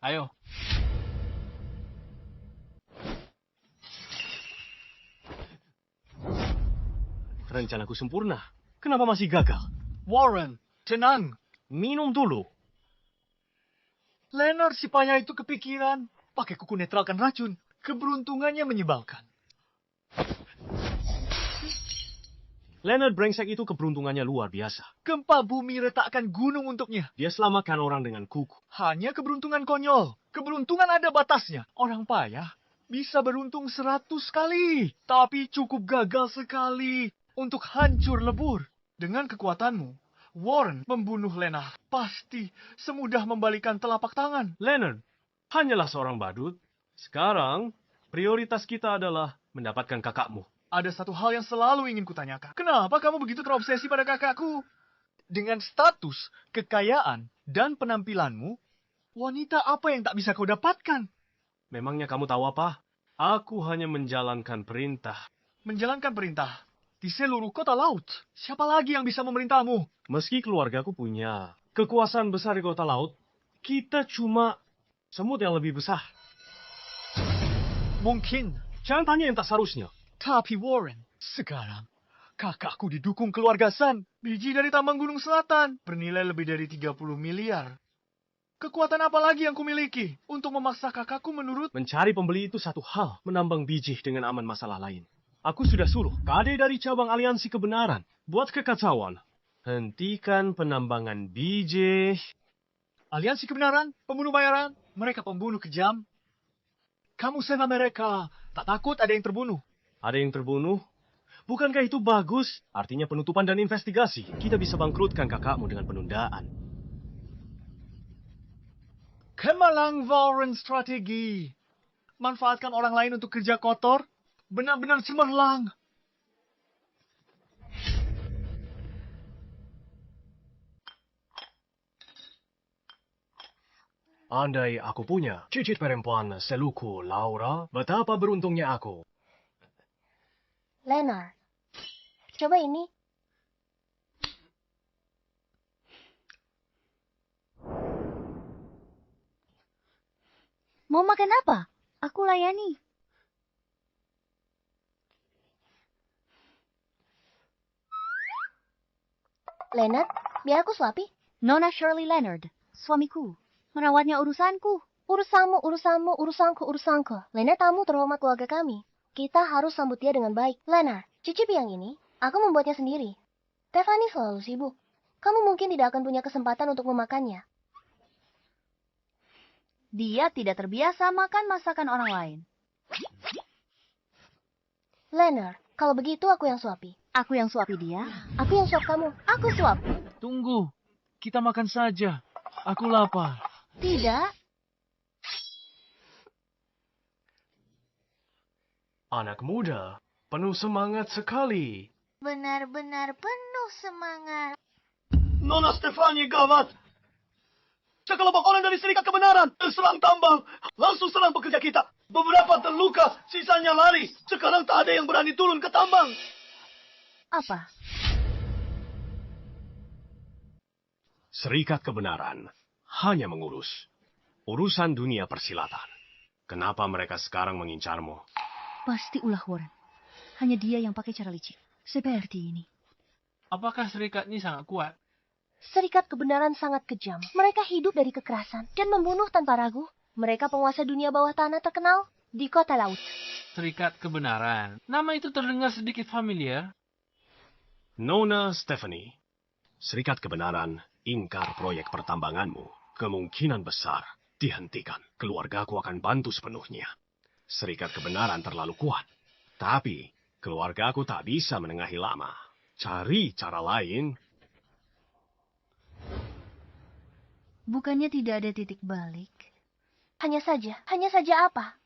Ayo. Rencanaku sempurna. Kenapa masih gagal? Warren, tenang. Minum dulu. Leonard si payah itu kepikiran. Pakai kuku netralkan racun. Keberuntungannya menyebalkan. Leonard brengsek itu keberuntungannya luar biasa. Gempa bumi retakkan gunung untuknya. Dia selamatkan orang dengan kuku. Hanya keberuntungan konyol. Keberuntungan ada batasnya. Orang payah bisa beruntung 100 kali. Tapi cukup gagal sekali untuk hancur lebur. Dengan kekuatanmu, Warren membunuh Leonard. Pasti semudah membalikan telapak tangan. Leonard hanyalah seorang badut. Sekarang, prioritas kita adalah mendapatkan kakakmu. Ada satu hal yang selalu ingin kutanyakan. Kenapa kamu begitu terobsesi pada kakakku? Dengan status, kekayaan, dan penampilanmu, wanita apa yang tak bisa kau dapatkan? Memangnya kamu tahu apa? Aku hanya menjalankan perintah. Menjalankan perintah di seluruh kota laut. Siapa lagi yang bisa memerintahmu? Meski keluargaku punya kekuasaan besar di kota laut, kita cuma semut yang lebih besar. Mungkin. Jangan tanya yang tak seharusnya. Tapi Warren, sekarang kakakku didukung keluarga Sun. Biji dari tambang Gunung Selatan bernilai lebih dari 30 miliar. Kekuatan apa lagi yang kumiliki untuk memaksa kakakku menurut? Mencari pembeli itu satu hal, menambang biji dengan aman masalah lain. Aku sudah suruh kade dari cabang aliansi kebenaran buat kekacauan. Hentikan penambangan biji. Aliansi kebenaran, pembunuh bayaran, mereka pembunuh kejam. Kamu sena mereka, tak takut ada yang terbunuh. Ada yang terbunuh? Bukankah itu bagus? Artinya penutupan dan investigasi. Kita bisa bangkrutkan kakakmu dengan penundaan. Kemalang Warren strategi. Manfaatkan orang lain untuk kerja kotor. Benar-benar cemerlang. Andai aku punya cicit perempuan seluku Laura, betapa beruntungnya aku. Leonard, coba ini. Mau makan apa? Aku layani. Leonard, biar aku suapi. Nona Shirley Leonard, suamiku. Merawatnya urusanku. Urusanku. Leonard tamu terhormat keluarga kami. Kita harus sambut dia dengan baik. Leonard, cicip yang ini. Aku membuatnya sendiri. Tiffany selalu sibuk. Kamu mungkin tidak akan punya kesempatan untuk memakannya. Dia tidak terbiasa makan masakan orang lain. Leonard, kalau begitu aku yang suapi. Aku yang suapi dia. Aku yang suap kamu. Aku suap. Tunggu. Kita makan saja. Aku lapar. Tidak. Anak muda, penuh semangat sekali. Benar-benar penuh semangat. Nona Stefani gawat. Sekelompok orang dari Serikat Kebenaran serang tambang. Langsung serang pekerja kita. Beberapa terluka, sisanya lari. Sekarang tak ada yang berani turun ke tambang. Apa? Serikat Kebenaran hanya mengurus urusan dunia persilatan. Kenapa mereka sekarang mengincarmu? Pasti ulah Warren. Hanya dia yang pakai cara licik. Seperti ini. Apakah serikat ini sangat kuat? Serikat Kebenaran sangat kejam. Mereka hidup dari kekerasan dan membunuh tanpa ragu. Mereka penguasa dunia bawah tanah terkenal di kota laut. Serikat Kebenaran. Nama itu terdengar sedikit familiar. Nona Stephanie, Serikat Kebenaran ingkar proyek pertambanganmu. Kemungkinan besar dihentikan. Keluargaku akan bantu sepenuhnya. Serikat Kebenaran terlalu kuat. Tapi keluargaku tak bisa menengahi lama. Cari cara lain. Bukannya tidak ada titik balik. Hanya saja apa?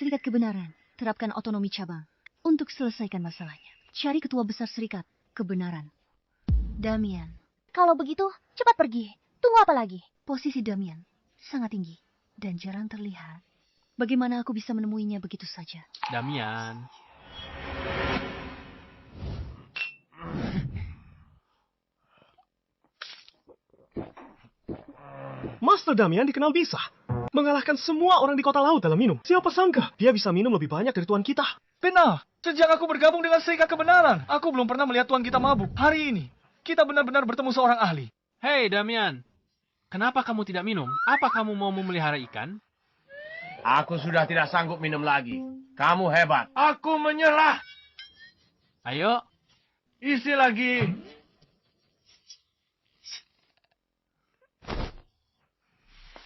Serikat Kebenaran, terapkan otonomi cabang untuk selesaikan masalahnya. Cari ketua besar Serikat Kebenaran. Damian. Kalau begitu, cepat pergi. Tunggu apa lagi? Posisi Damian sangat tinggi dan jarang terlihat. Bagaimana aku bisa menemuinya begitu saja? Damian. Master Damian dikenal bisa mengalahkan semua orang di kota laut dalam minum. Siapa sangka dia bisa minum lebih banyak dari tuan kita. Benar. Sejak aku bergabung dengan Serikat Kebenaran, aku belum pernah melihat tuan kita mabuk. Hari ini, kita benar-benar bertemu seorang ahli. Hei, Damian. Kenapa kamu tidak minum? Apa kamu mau memelihara ikan? Aku sudah tidak sanggup minum lagi. Kamu hebat. Aku menyerah. Ayo. Isi lagi.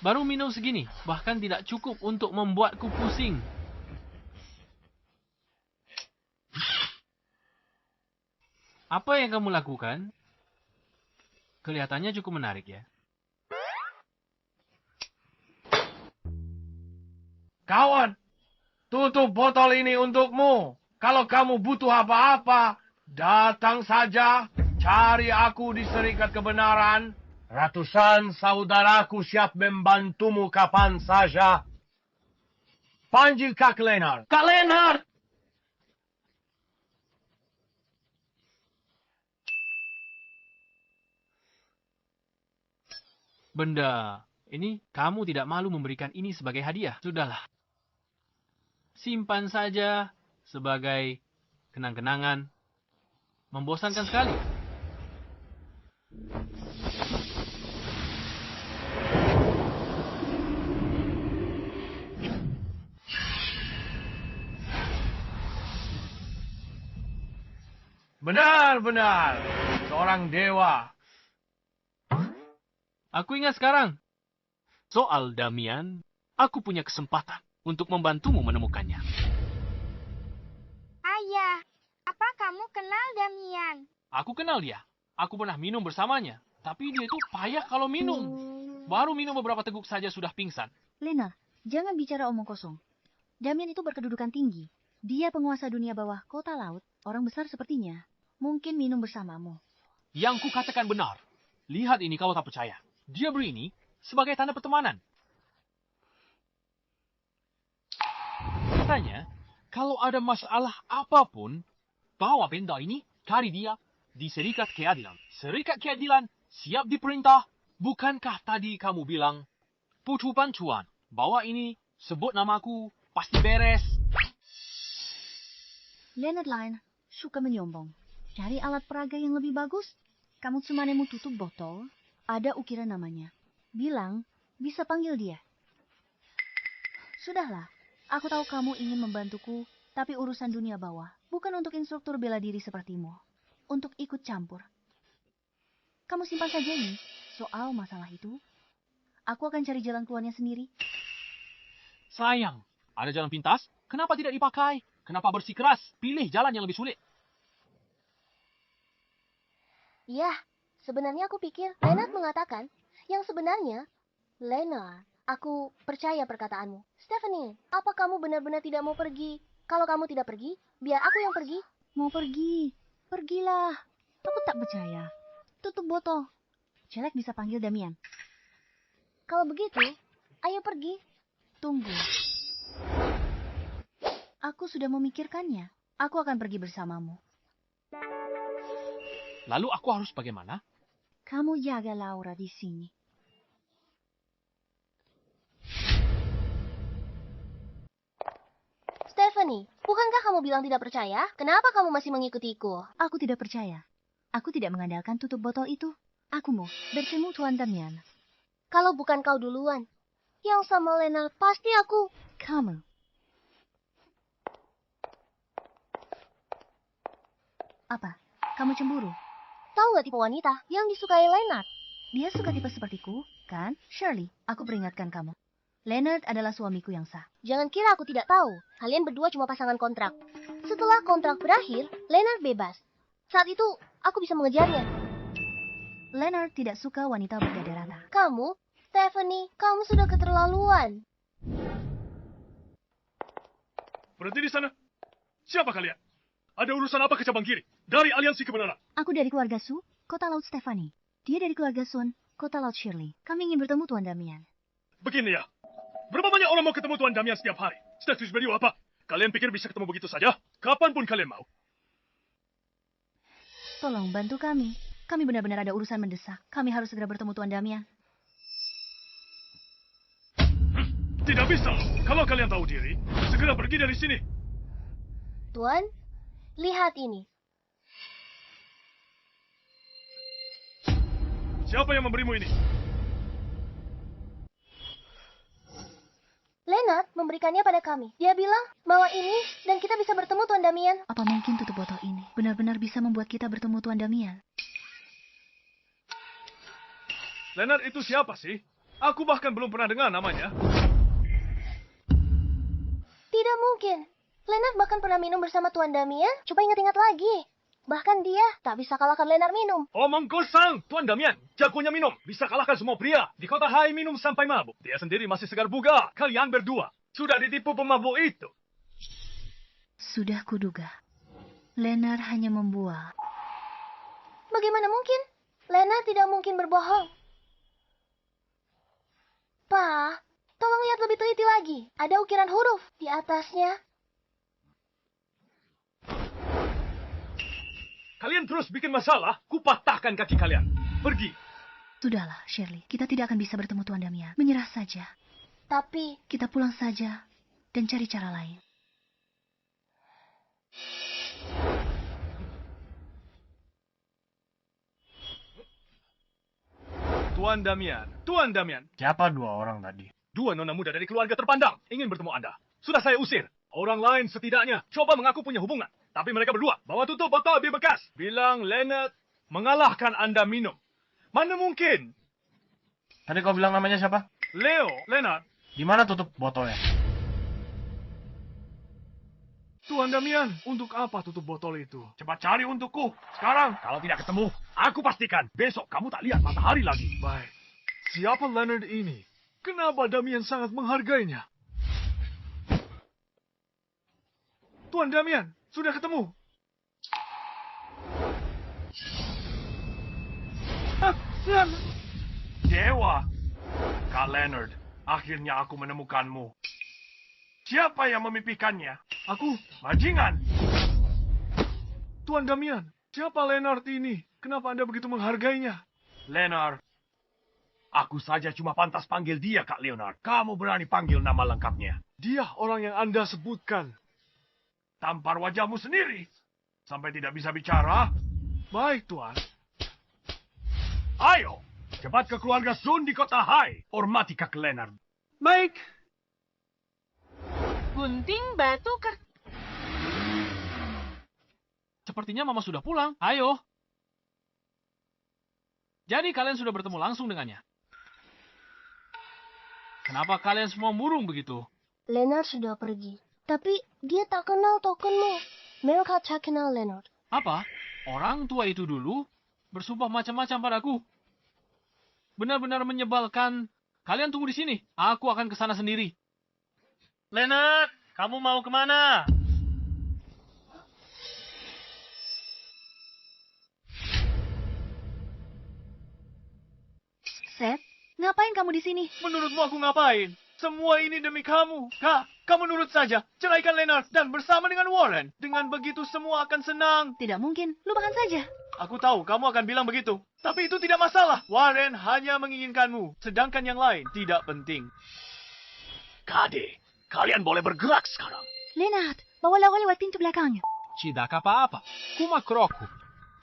Baru minum segini, bahkan tidak cukup untuk membuatku pusing. Apa yang kamu lakukan? Kelihatannya cukup menarik ya. Kawan, tutup botol ini untukmu. Kalau kamu butuh apa-apa, datang saja. Cari aku di Serikat Kebenaran. Ratusan saudaraku siap membantumu kapan saja. Panggil Kak Leonard. Kak Leonard! Benda, ini kamu tidak malu memberikan ini sebagai hadiah. Sudahlah. Simpan saja sebagai kenang-kenangan. Membosankan sekali. Benar-benar. Seorang dewa. Aku ingat sekarang. Soal Damian, aku punya kesempatan untuk membantumu menemukannya. Ayah, apa kamu kenal Damian? Aku kenal dia. Aku pernah minum bersamanya. Tapi dia itu payah kalau minum. Baru minum beberapa teguk saja sudah pingsan. Lena, jangan bicara omong kosong. Damian itu berkedudukan tinggi. Dia penguasa dunia bawah kota laut. Orang besar sepertinya. Mungkin minum bersamamu. Yang kukatakan benar. Lihat ini kalau tak percaya. Dia beri ini sebagai tanda pertemanan. Katanya, kalau ada masalah apapun, bawa benda ini, cari dia di Serikat Keadilan. Serikat Keadilan siap diperintah. Bukankah tadi kamu bilang, butuh bantuan, bawa ini, sebut namaku, pasti beres. Leonard Line suka menyombong. Cari alat peraga yang lebih bagus. Kamu cuma nemu tutup botol, ada ukiran namanya. Bilang, bisa panggil dia. Sudahlah, aku tahu kamu ingin membantuku, tapi urusan dunia bawah bukan untuk instruktur bela diri sepertimu. Untuk ikut campur. Kamu simpan saja ini. Soal masalah itu, aku akan cari jalan keluarnya sendiri. Sayang, ada jalan pintas, kenapa tidak dipakai? Kenapa bersikeras? Pilih jalan yang lebih sulit. Ya, sebenarnya aku pikir Leonard mengatakan yang sebenarnya. Leonard, aku percaya perkataanmu. Stephanie, apa kamu benar-benar tidak mau pergi? Kalau kamu tidak pergi, biar aku yang pergi. Mau pergi? Pergilah. Aku tak percaya. Tutup botol. Jelek bisa panggil Damian. Kalau begitu, ayo pergi. Tunggu. Aku sudah memikirkannya. Aku akan pergi bersamamu. Lalu aku harus bagaimana? Kamu jaga Laura di sini. Stephanie, bukankah kamu bilang tidak percaya? Kenapa kamu masih mengikutiku? Aku tidak percaya. Aku tidak mengandalkan tutup botol itu. Aku mau bertemu Tuan Damian. Kalau bukan kau duluan, yang sama Leonard pasti aku. Kamu. Apa? Kamu cemburu? Tahu gak tipe wanita yang disukai Leonard? Dia suka tipe sepertiku, kan? Shirley, aku peringatkan kamu. Leonard adalah suamiku yang sah. Jangan kira aku tidak tahu. Kalian berdua cuma pasangan kontrak. Setelah kontrak berakhir, Leonard bebas. Saat itu, aku bisa mengejarnya. Leonard tidak suka wanita berdada rata. Kamu, Stephanie, kamu sudah keterlaluan. Berhenti di sana. Siapa kalian? Ada urusan apa ke cabang kiri? Dari Aliansi Kebenaran. Aku dari keluarga Su, Kota Laut Stephanie. Dia dari keluarga Sun, Kota Laut Shirley. Kami ingin bertemu Tuan Damian. Begini ya. Berapa banyak orang mau ketemu Tuan Damian setiap hari? Status beliau apa? Kalian pikir bisa ketemu begitu saja? Kapanpun kalian mau. Tolong bantu kami. Kami benar-benar ada urusan mendesak. Kami harus segera bertemu Tuan Damian. Tidak bisa. Kalau kalian tahu diri, segera pergi dari sini. Tuan, lihat ini. Siapa yang memberimu ini? Leonard memberikannya pada kami. Dia bilang bawa ini dan kita bisa bertemu Tuan Damian. Apa mungkin tutup botol ini benar-benar bisa membuat kita bertemu Tuan Damian? Leonard itu siapa sih? Aku bahkan belum pernah dengar namanya. Tidak mungkin. Leonard bahkan pernah minum bersama Tuan Damian. Coba ingat-ingat lagi. Bahkan dia tak bisa kalahkan Leonard minum. Omong kosong, Tuan Damian. Jagonya minum. Bisa kalahkan semua pria. Di kota Hai minum sampai mabuk. Dia sendiri masih segar bugar. Kalian berdua sudah ditipu pemabuk itu. Sudah kuduga. Leonard hanya membual. Bagaimana mungkin? Leonard tidak mungkin berbohong. Pa, tolong lihat lebih teliti lagi. Ada ukiran huruf di atasnya. Kalian terus bikin masalah, kupatahkan kaki kalian. Pergi. Sudahlah, Shirley. Kita tidak akan bisa bertemu Tuan Damian. Menyerah saja. Tapi Kita pulang saja dan cari cara lain. Tuan Damian. Tuan Damian. Siapa dua orang tadi? Dua nona muda dari keluarga terpandang ingin bertemu Anda. Sudah saya usir. Orang lain setidaknya coba mengaku punya hubungan. Tapi mereka berdua bawa tutup botol bir bekas. Bilang Leonard mengalahkan Anda minum. Mana mungkin? Tadi kau bilang namanya siapa? Leonard. Di mana tutup botolnya? Tuan Damian, untuk apa tutup botol itu? Cepat cari untukku. Sekarang. Kalau tidak ketemu, aku pastikan besok kamu tak lihat matahari lagi. Baik. Siapa Leonard ini? Kenapa Damian sangat menghargainya? Tuan Damian, sudah ketemu. Dewa. Kak Leonard, akhirnya aku menemukanmu. Siapa yang memimpikannya? Aku. Bajingan. Tuan Damian, siapa Leonard ini? Kenapa Anda begitu menghargainya? Leonard. Aku saja cuma pantas panggil dia, Kak Leonard. Kamu berani panggil nama lengkapnya. Dia orang yang Anda sebutkan. Tampar wajahmu sendiri. Sampai tidak bisa bicara. Baik, Tuan. Ayo, cepat ke keluarga Sun di kota Hai. Hormati Kak Leonard. Baik. Gunting batu Sepertinya Mama sudah pulang. Ayo. Jadi kalian sudah bertemu langsung dengannya. Kenapa kalian semua murung begitu? Leonard sudah pergi. Tapi dia tak kenal tokenmu. Mereka tak kenal Leonard. Apa? Orang tua itu dulu bersumpah macam-macam padaku. Benar-benar menyebalkan. Kalian tunggu di sini. Aku akan ke sana sendiri. Leonard, kamu mau kemana? Seth, ngapain kamu di sini? Menurutmu aku ngapain? Semua ini demi kamu. Kak, kamu nurut saja. Ceraikan Leonard dan bersama dengan Warren. Dengan begitu semua akan senang. Tidak mungkin, lupakan saja. Aku tahu kamu akan bilang begitu. Tapi itu tidak masalah. Warren hanya menginginkanmu. Sedangkan yang lain tidak penting. Kade, kalian boleh bergerak sekarang. Leonard, bawalah lewat pintu belakangnya. Tidak apa-apa. Kumakroku.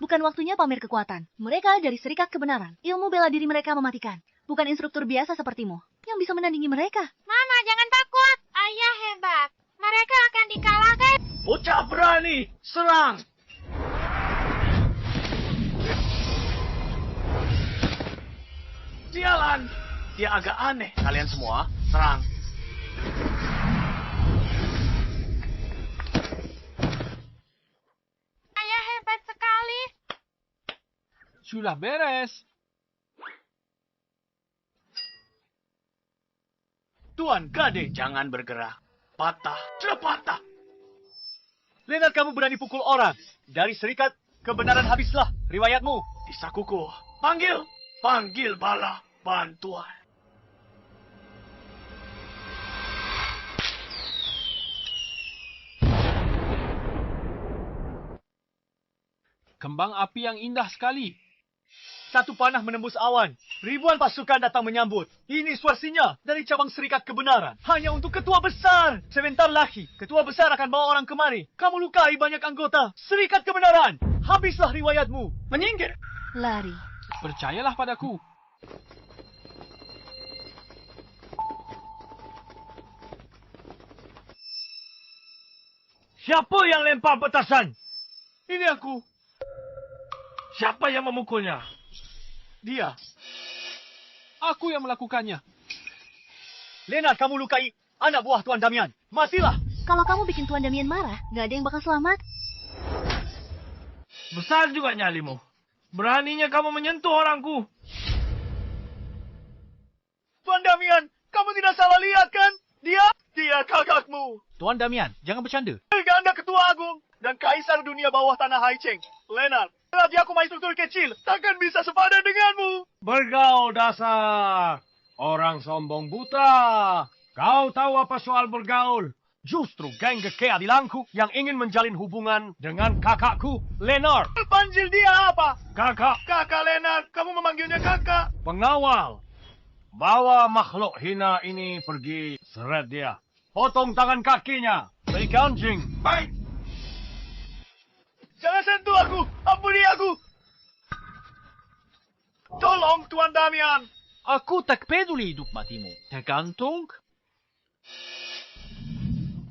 Bukan waktunya pamer kekuatan. Mereka dari Serikat Kebenaran. Ilmu bela diri mereka mematikan. Bukan instruktur biasa sepertimu yang bisa menandingi mereka. Mama, jangan takut. Ayah hebat. Mereka akan dikalahkan. Bocah berani, serang! Sialan. Dia agak aneh. Kalian semua, serang. Ayah hebat sekali. Sudah beres. Tuan Kade, jangan bergerak. Patah. Sudah patah. Leonard, kamu berani pukul orang. Dari Serikat Kebenaran habislah riwayatmu. Di sakuku. Panggil! Panggil bala bantuan. Kembang api yang indah sekali. Satu panah menembus awan. Ribuan pasukan datang menyambut. Ini suarsinya dari cabang Serikat Kebenaran. Hanya untuk ketua besar. Sebentar lagi, ketua besar akan bawa orang kemari. Kamu lukai banyak anggota. Serikat Kebenaran. Habislah riwayatmu. Menyingkir. Lari. Percayalah padaku. Siapa yang lempar petasan? Ini aku. Siapa yang memukulnya? Dia. Aku yang melakukannya. Leonard, kamu lukai anak buah Tuan Damian. Matilah. Kalau kamu bikin Tuan Damian marah, nggak ada yang bakal selamat. Besar juga nyalimu. Beraninya kamu menyentuh orangku. Tuan Damian, kamu tidak salah lihat kan? Dia kakakmu. Tuan Damian, jangan bercanda. Ganda Ketua Agung dan Kaisar Dunia Bawah Tanah Haicheng. Leonard, lagi aku main struktur kecil, takkan bisa sepadan denganmu. Bergaul dasar. Orang sombong buta. Kau tahu apa soal bergaul? Justru geng keadilanku yang ingin menjalin hubungan dengan kakakku, Leonard. Panggil dia apa? Kakak. Kakak Leonard, kamu memanggilnya kakak. Pengawal. Bawa makhluk hina ini pergi. Seret dia. Potong tangan kakinya. Beri anjing. Baik. Jangan sentuh aku. Ampuni aku. Tolong, Tuan Damian. Aku tak peduli hidup matimu. Tergantung.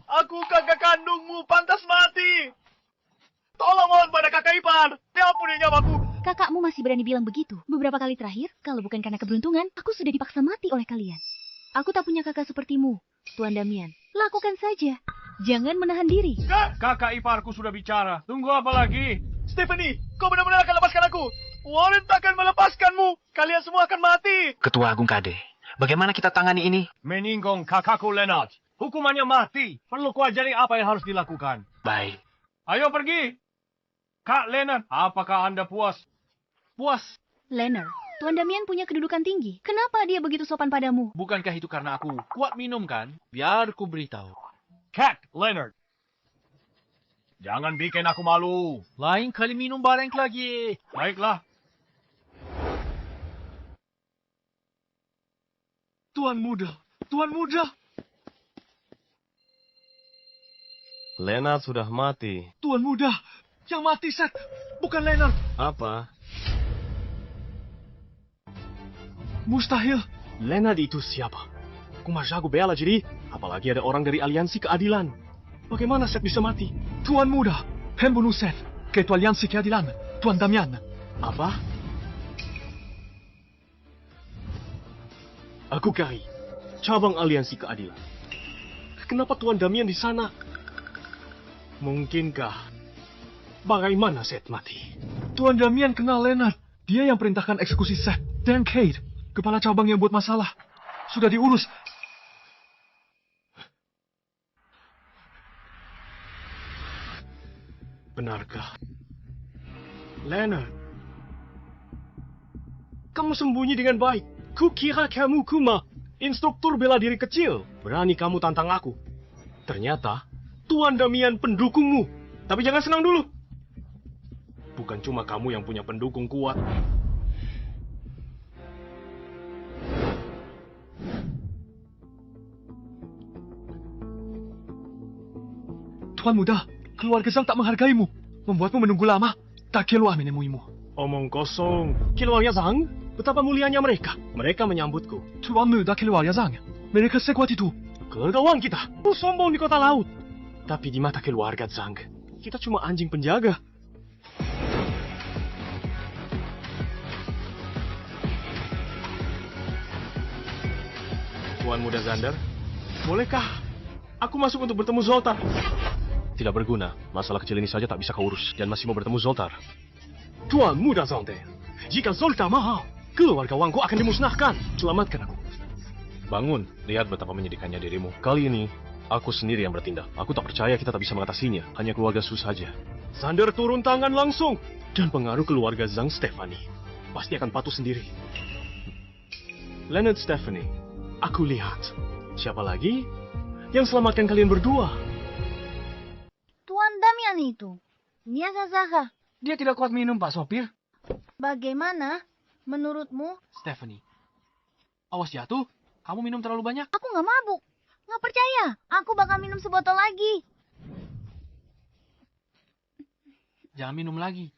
Aku kakak kandungmu, pantas mati. Tolong mohon pada kakak ipar. Ampuni nyawaku. Kakakmu masih berani bilang begitu. Beberapa kali terakhir, kalau bukan karena keberuntungan, aku sudah dipaksa mati oleh kalian. Aku tak punya kakak sepertimu, Tuan Damian. Lakukan saja. Jangan menahan diri. Kakak iparku sudah bicara. Tunggu apa lagi? Stephanie, kau benar-benar akan lepaskan aku. Warren takkan melepaskanmu. Kalian semua akan mati. Ketua Agung KD, bagaimana kita tangani ini? Menyinggung kakakku Leonard. Hukumannya mati. Perlu kuajari apa yang harus dilakukan. Baik. Ayo pergi. Kak Leonard, apakah Anda puas? Puas. Leonard, Tuan Damian punya kedudukan tinggi. Kenapa dia begitu sopan padamu? Bukankah itu karena aku kuat minum kan? Biar ku beritahu. Cat Leonard. Jangan bikin aku malu. Lain kali minum bareng lagi. Baiklah. Tuan muda. Tuan muda. Leonard sudah mati. Tuan muda. Yang mati, Seth. Bukan Leonard. Apa? Mustahil. Leonard itu siapa? Aku masih ragu bela diri. Apalagi ada orang dari Aliansi Keadilan. Bagaimana Seth bisa mati? Tuan muda. Pembunuh Seth. Ketua Aliansi Keadilan. Tuan Damian. Apa? Aku Kari. Cabang Aliansi Keadilan. Kenapa Tuan Damian di sana? Mungkinkah? Bagaimana Seth mati? Tuan Damian kenal Leonard. Dia yang perintahkan eksekusi Seth. Dan Kate, kepala cabang yang buat masalah. Sudah diurus. Benarkah? Leonard. Kamu sembunyi dengan baik. Kukira kamu Kuma, instruktur bela diri kecil. Berani kamu tantang aku. Ternyata, Tuan Damian pendukungmu. Tapi jangan senang dulu. Bukan cuma kamu yang punya pendukung kuat. Tuan muda, keluarga Zhang tak menghargaimu. Membuatmu menunggu lama. Tak keluar menemuimu. Omong kosong. Keluarga Zhang? Betapa mulianya mereka. Mereka menyambutku. Tuan muda keluarga Zhang. Mereka sekuat itu. Kelergawan kita. Sombong di kota laut. Tapi di mata keluarga Zhang, kita cuma anjing penjaga. Tuan muda Zander, bolehkah aku masuk untuk bertemu Zoltar? Tidak berguna. Masalah kecil ini saja tak bisa kau urus. Dan masih mau bertemu Zoltar. Tuan muda Zander, jika Zoltar mahal, keluarga Wangku akan dimusnahkan. Selamatkan aku. Bangun, lihat betapa menyedihkannya dirimu. Kali ini, aku sendiri yang bertindak. Aku tak percaya kita tak bisa mengatasinya. Hanya keluarga Su saja. Zander turun tangan langsung. Dan pengaruh keluarga Zhang Stephanie pasti akan patuh sendiri. Leonard Stephanie, aku lihat. Siapa lagi yang selamatkan kalian berdua? Tuan Damian itu. Niaga Zaha. Dia tidak kuat minum, Pak Sopir. Bagaimana? Menurutmu? Stephanie, awas jatuh. Kamu minum terlalu banyak. Aku nggak mabuk. Nggak percaya. Aku bakal minum sebotol lagi. Jangan minum lagi.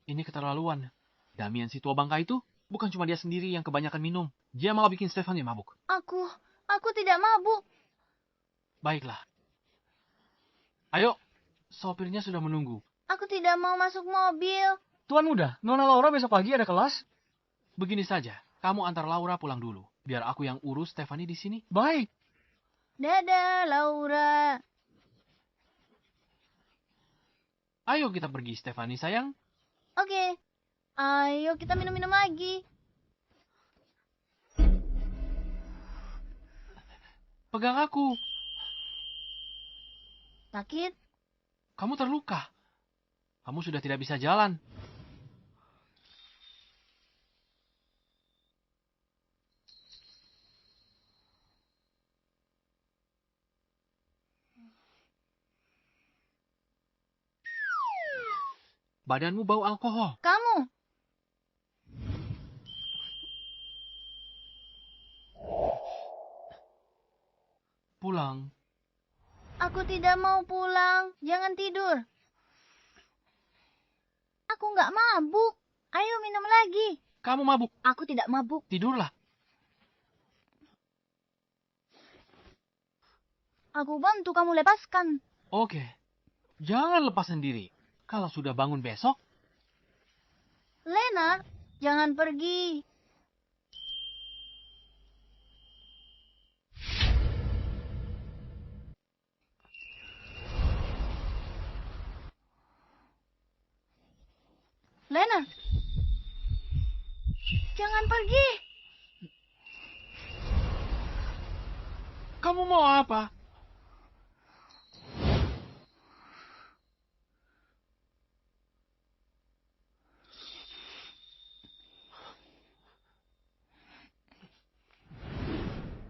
Ini keterlaluan. Damian si tua bangka itu, bukan cuma dia sendiri yang kebanyakan minum. Dia malah bikin Stephanie mabuk. Aku tidak mabuk. Baiklah. Ayo, sopirnya sudah menunggu. Aku tidak mau masuk mobil. Tuan muda, Nona Laura besok pagi ada kelas? Begini saja, kamu antar Laura pulang dulu. Biar aku yang urus Stephanie di sini. Baik. Dadah, Laura. Ayo kita pergi, Stephanie sayang. Oke. Ayo kita minum-minum lagi. Pegang aku. Sakit? Kamu terluka. Kamu sudah tidak bisa jalan. Badanmu bau alkohol. Kamu? Pulang. Aku tidak mau pulang. Jangan tidur. Aku nggak mabuk. Ayo minum lagi. Kamu mabuk. Aku tidak mabuk. Tidurlah. Aku bantu kamu lepaskan. Oke. Jangan lepas sendiri. Kalau sudah bangun besok. Lena, jangan pergi. Lena, jangan pergi. Kamu mau apa?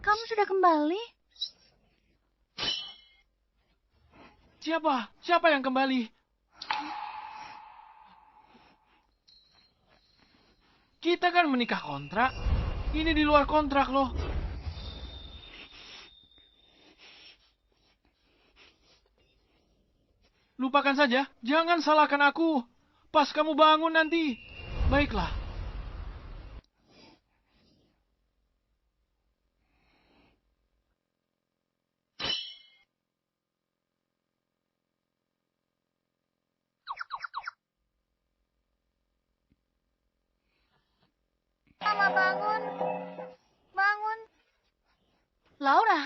Kamu sudah kembali? Siapa yang kembali? Kita kan menikah kontrak. Ini di luar kontrak loh. Lupakan saja. Jangan salahkan aku. Pas kamu bangun nanti. Baiklah. Mama bangun. Bangun. Laura,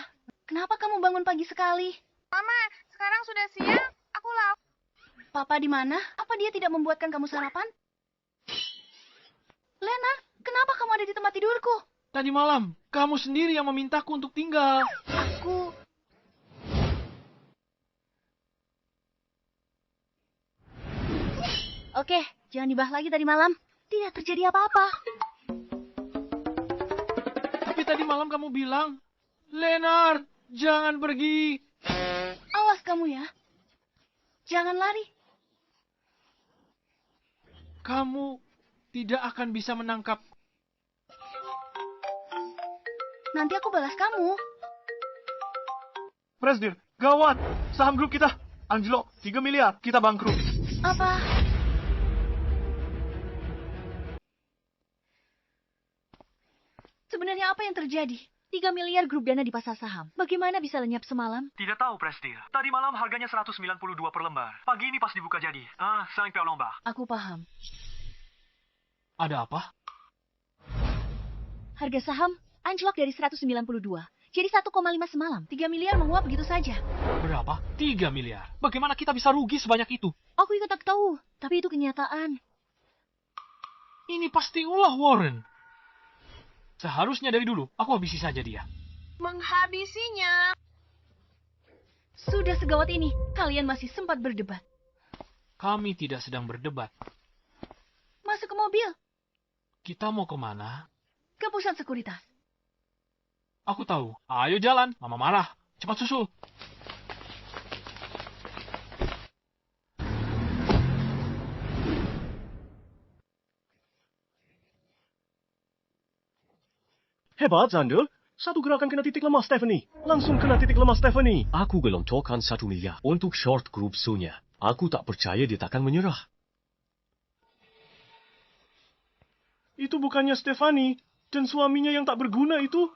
kenapa kamu bangun pagi sekali? Mama, sekarang sudah siang. Aku lapar. Papa di mana? Apa dia tidak membuatkan kamu sarapan? Lena, kenapa kamu ada di tempat tidurku? Tadi malam, kamu sendiri yang memintaku untuk tinggal. Oke, jangan dibahas lagi tadi malam. Tidak terjadi apa-apa. Tapi tadi malam kamu bilang, Leonard, jangan pergi. Awas kamu ya. Jangan lari. Kamu tidak akan bisa menangkap. Nanti aku balas kamu. Presdir, gawat. Saham grup kita. Angelo, 3 miliar. Kita bangkrut. Apa? Sebenarnya apa yang terjadi? 3 miliar grup dana di pasar saham. Bagaimana bisa lenyap semalam? Tidak tahu, Presdir. Tadi malam harganya 192 per lembar. Pagi ini pas dibuka jadi. 5 per lembar. Aku paham. Ada apa? Harga saham anjlok dari 192. Jadi 1,5 semalam. 3 miliar menguap begitu saja. Berapa? 3 miliar. Bagaimana kita bisa rugi sebanyak itu? Aku ikut tak tahu. Tapi itu kenyataan. Ini pasti ulah Warren. Seharusnya dari dulu, aku habisi saja dia. Menghabisinya. Sudah segawat ini, kalian masih sempat berdebat. Kami tidak sedang berdebat. Masuk ke mobil. Kita mau kemana? Ke pusat sekuritas. Aku tahu. Ayo jalan. Mama marah. Cepat susul. Hebat, Xander. Satu gerakan kena titik lemah Stephanie. Langsung kena titik lemah Stephanie. Aku gelontorkan 1 miliar untuk short grup Su-nya. Aku tak percaya dia takkan menyerah. Itu bukannya Stephanie dan suaminya yang tak berguna itu.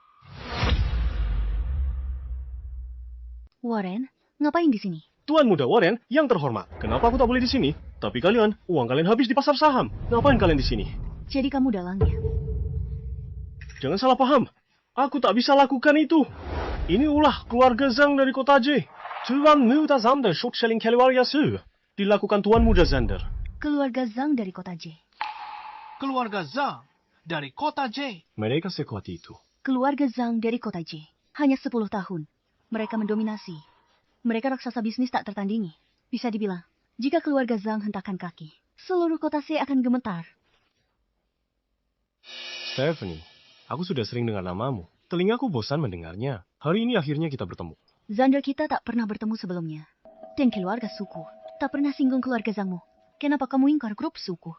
Warren, ngapain di sini? Tuan Muda Warren, yang terhormat. Kenapa aku tak boleh di sini? Tapi kalian, uang kalian habis di pasar saham. Ngapain kalian di sini? Jadi kamu dalangnya. Jangan salah paham. Aku tak bisa lakukan itu. Ini ulah keluarga Zhang dari kota J. Tuan Muda Xander short-selling keluarga Su. Dilakukan Tuan Muda Xander. Keluarga Zhang dari kota J. Keluarga Zhang dari kota J. Mereka sekuat itu. Keluarga Zhang dari kota J. Hanya 10 tahun. Mereka mendominasi. Mereka raksasa bisnis tak tertandingi. Bisa dibilang, jika keluarga Zhang hentakkan kaki, seluruh kota C akan gemetar. Stephanie, aku sudah sering dengar namamu. Telingaku bosan mendengarnya. Hari ini akhirnya kita bertemu. Xander kita tak pernah bertemu sebelumnya. Dan keluarga suku tak pernah singgung keluarga Zhangmu. Kenapa kamu ingkar grup suku?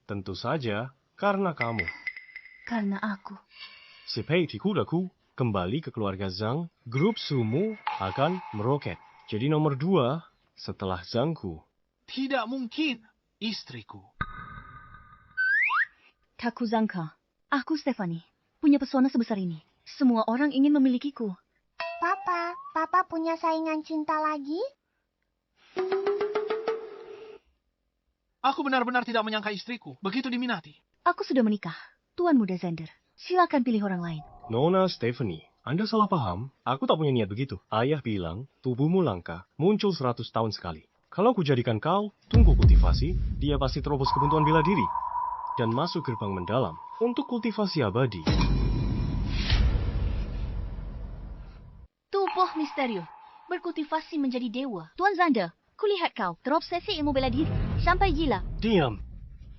Tentu saja, karena kamu. Karena aku. Seperti kudaku, kembali ke keluarga Zhang, grup Sumu akan meroket. Jadi nomor 2 setelah Zhangku. Tidak mungkin, istriku. Tak kuzangka, aku Stephanie, punya pesona sebesar ini. Semua orang ingin memilikiku. Papa punya saingan cinta lagi? Aku benar-benar tidak menyangka istriku begitu diminati. Aku sudah menikah, Tuan Muda Xander. Silakan pilih orang lain. Nona Stephanie, Anda salah paham. Aku tak punya niat begitu. Ayah bilang, tubuhmu langka, muncul 100 tahun sekali. Kalau ku jadikan kau, tunggu kultivasi, dia pasti terobos kebuntuan bela diri. Dan masuk gerbang mendalam untuk kultivasi abadi. Tubuh misterius, berkultivasi menjadi dewa. Tuan Xander, kulihat kau, terobsesi ilmu bela diri, sampai gila. Diam.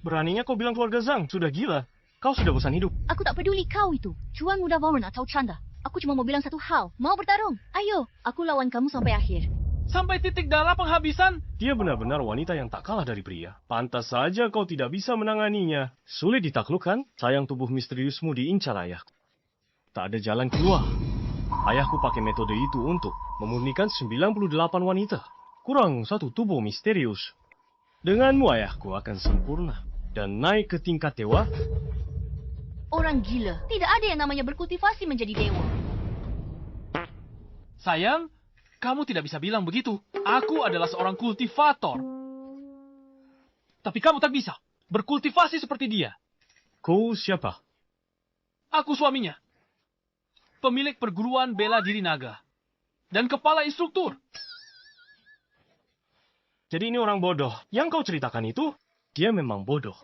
Beraninya kau bilang keluarga Zhang sudah gila. Kau sudah bosan hidup. Aku tak peduli kau itu, Tuan Muda Warren atau Canda. Aku cuma mau bilang satu hal, mau bertarung. Ayo, aku lawan kamu sampai akhir. Sampai titik darah penghabisan? Dia benar-benar wanita yang tak kalah dari pria. Pantas saja kau tidak bisa menanganinya. Sulit ditaklukkan, sayang tubuh misteriusmu diincar ayahku. Tak ada jalan keluar. Ayahku pakai metode itu untuk memurnikan 98 wanita. Kurang satu tubuh misterius. Denganmu ayahku akan sempurna. Dan naik ke tingkat dewa. Orang gila, tidak ada yang namanya berkultivasi menjadi dewa. Sayang, kamu tidak bisa bilang begitu. Aku adalah seorang kultivator. Tapi kamu tak bisa berkultivasi seperti dia. Kau siapa? Aku suaminya. Pemilik perguruan bela diri naga. Dan kepala instruktur. Jadi ini orang bodoh. Yang kau ceritakan itu, dia memang bodoh.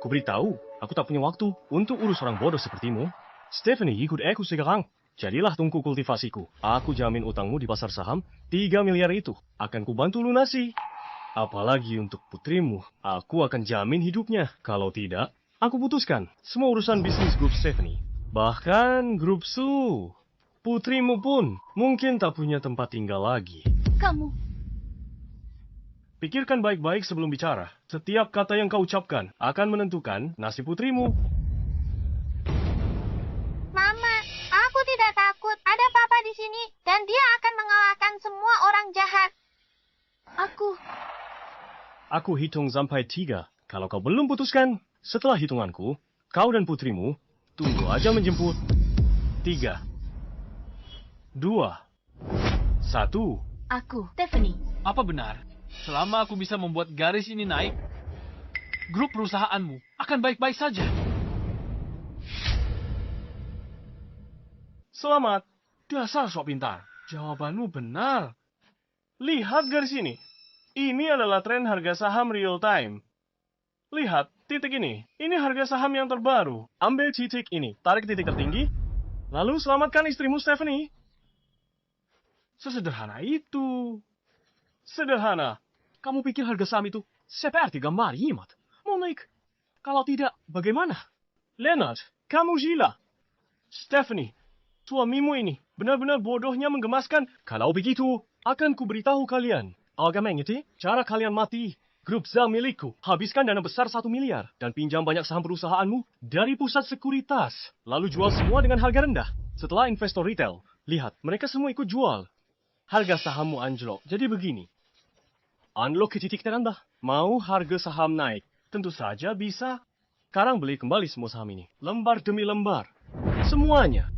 Ku beritahu, aku tak punya waktu untuk urus orang bodoh sepertimu. Stephanie, ikut aku sekarang. Jadilah tungku kultivasiku. Aku jamin utangmu di pasar saham, 3 miliar itu. Akan kubantu lunasi. Apalagi untuk putrimu, aku akan jamin hidupnya. Kalau tidak, aku putuskan semua urusan bisnis grup Stephanie. Bahkan grup Su. Putrimu pun mungkin tak punya tempat tinggal lagi. Kamu. Pikirkan baik-baik sebelum bicara. Setiap kata yang kau ucapkan akan menentukan nasib putrimu. Mama, aku tidak takut. Ada papa di sini dan dia akan mengalahkan semua orang jahat. Aku hitung sampai 3. Kalau kau belum putuskan, setelah hitunganku, kau dan putrimu tunggu aja menjemput. 3, 2, 1. Aku, Stephanie. Apa benar? Selama aku bisa membuat garis ini naik, grup perusahaanmu akan baik-baik saja. Selamat. Dasar sok pintar. Jawabanmu benar. Lihat garis ini. Ini adalah tren harga saham real time. Lihat, titik ini. Ini harga saham yang terbaru. Ambil titik ini. Tarik titik tertinggi. Lalu selamatkan istrimu Stephanie. Sesederhana itu. Sederhana. Kamu pikir harga saham itu seperti gambar jimat? Mau naik? Kalau tidak, bagaimana? Leonard, kamu gila. Stephanie, suamimu ini benar-benar bodohnya menggemaskan. Kalau begitu, akan kuberitahu kalian. Agak mengeti, cara kalian mati Grup ZA milikku. Habiskan dana besar 1 miliar dan pinjam banyak saham perusahaanmu dari pusat sekuritas. Lalu jual semua dengan harga rendah. Setelah investor retail, lihat, mereka semua ikut jual. Harga sahammu anjlok. Jadi begini. Unlock ke titik terendah. Mau harga saham naik? Tentu saja bisa. Sekarang beli kembali semua saham ini. Lembar demi lembar. Semuanya.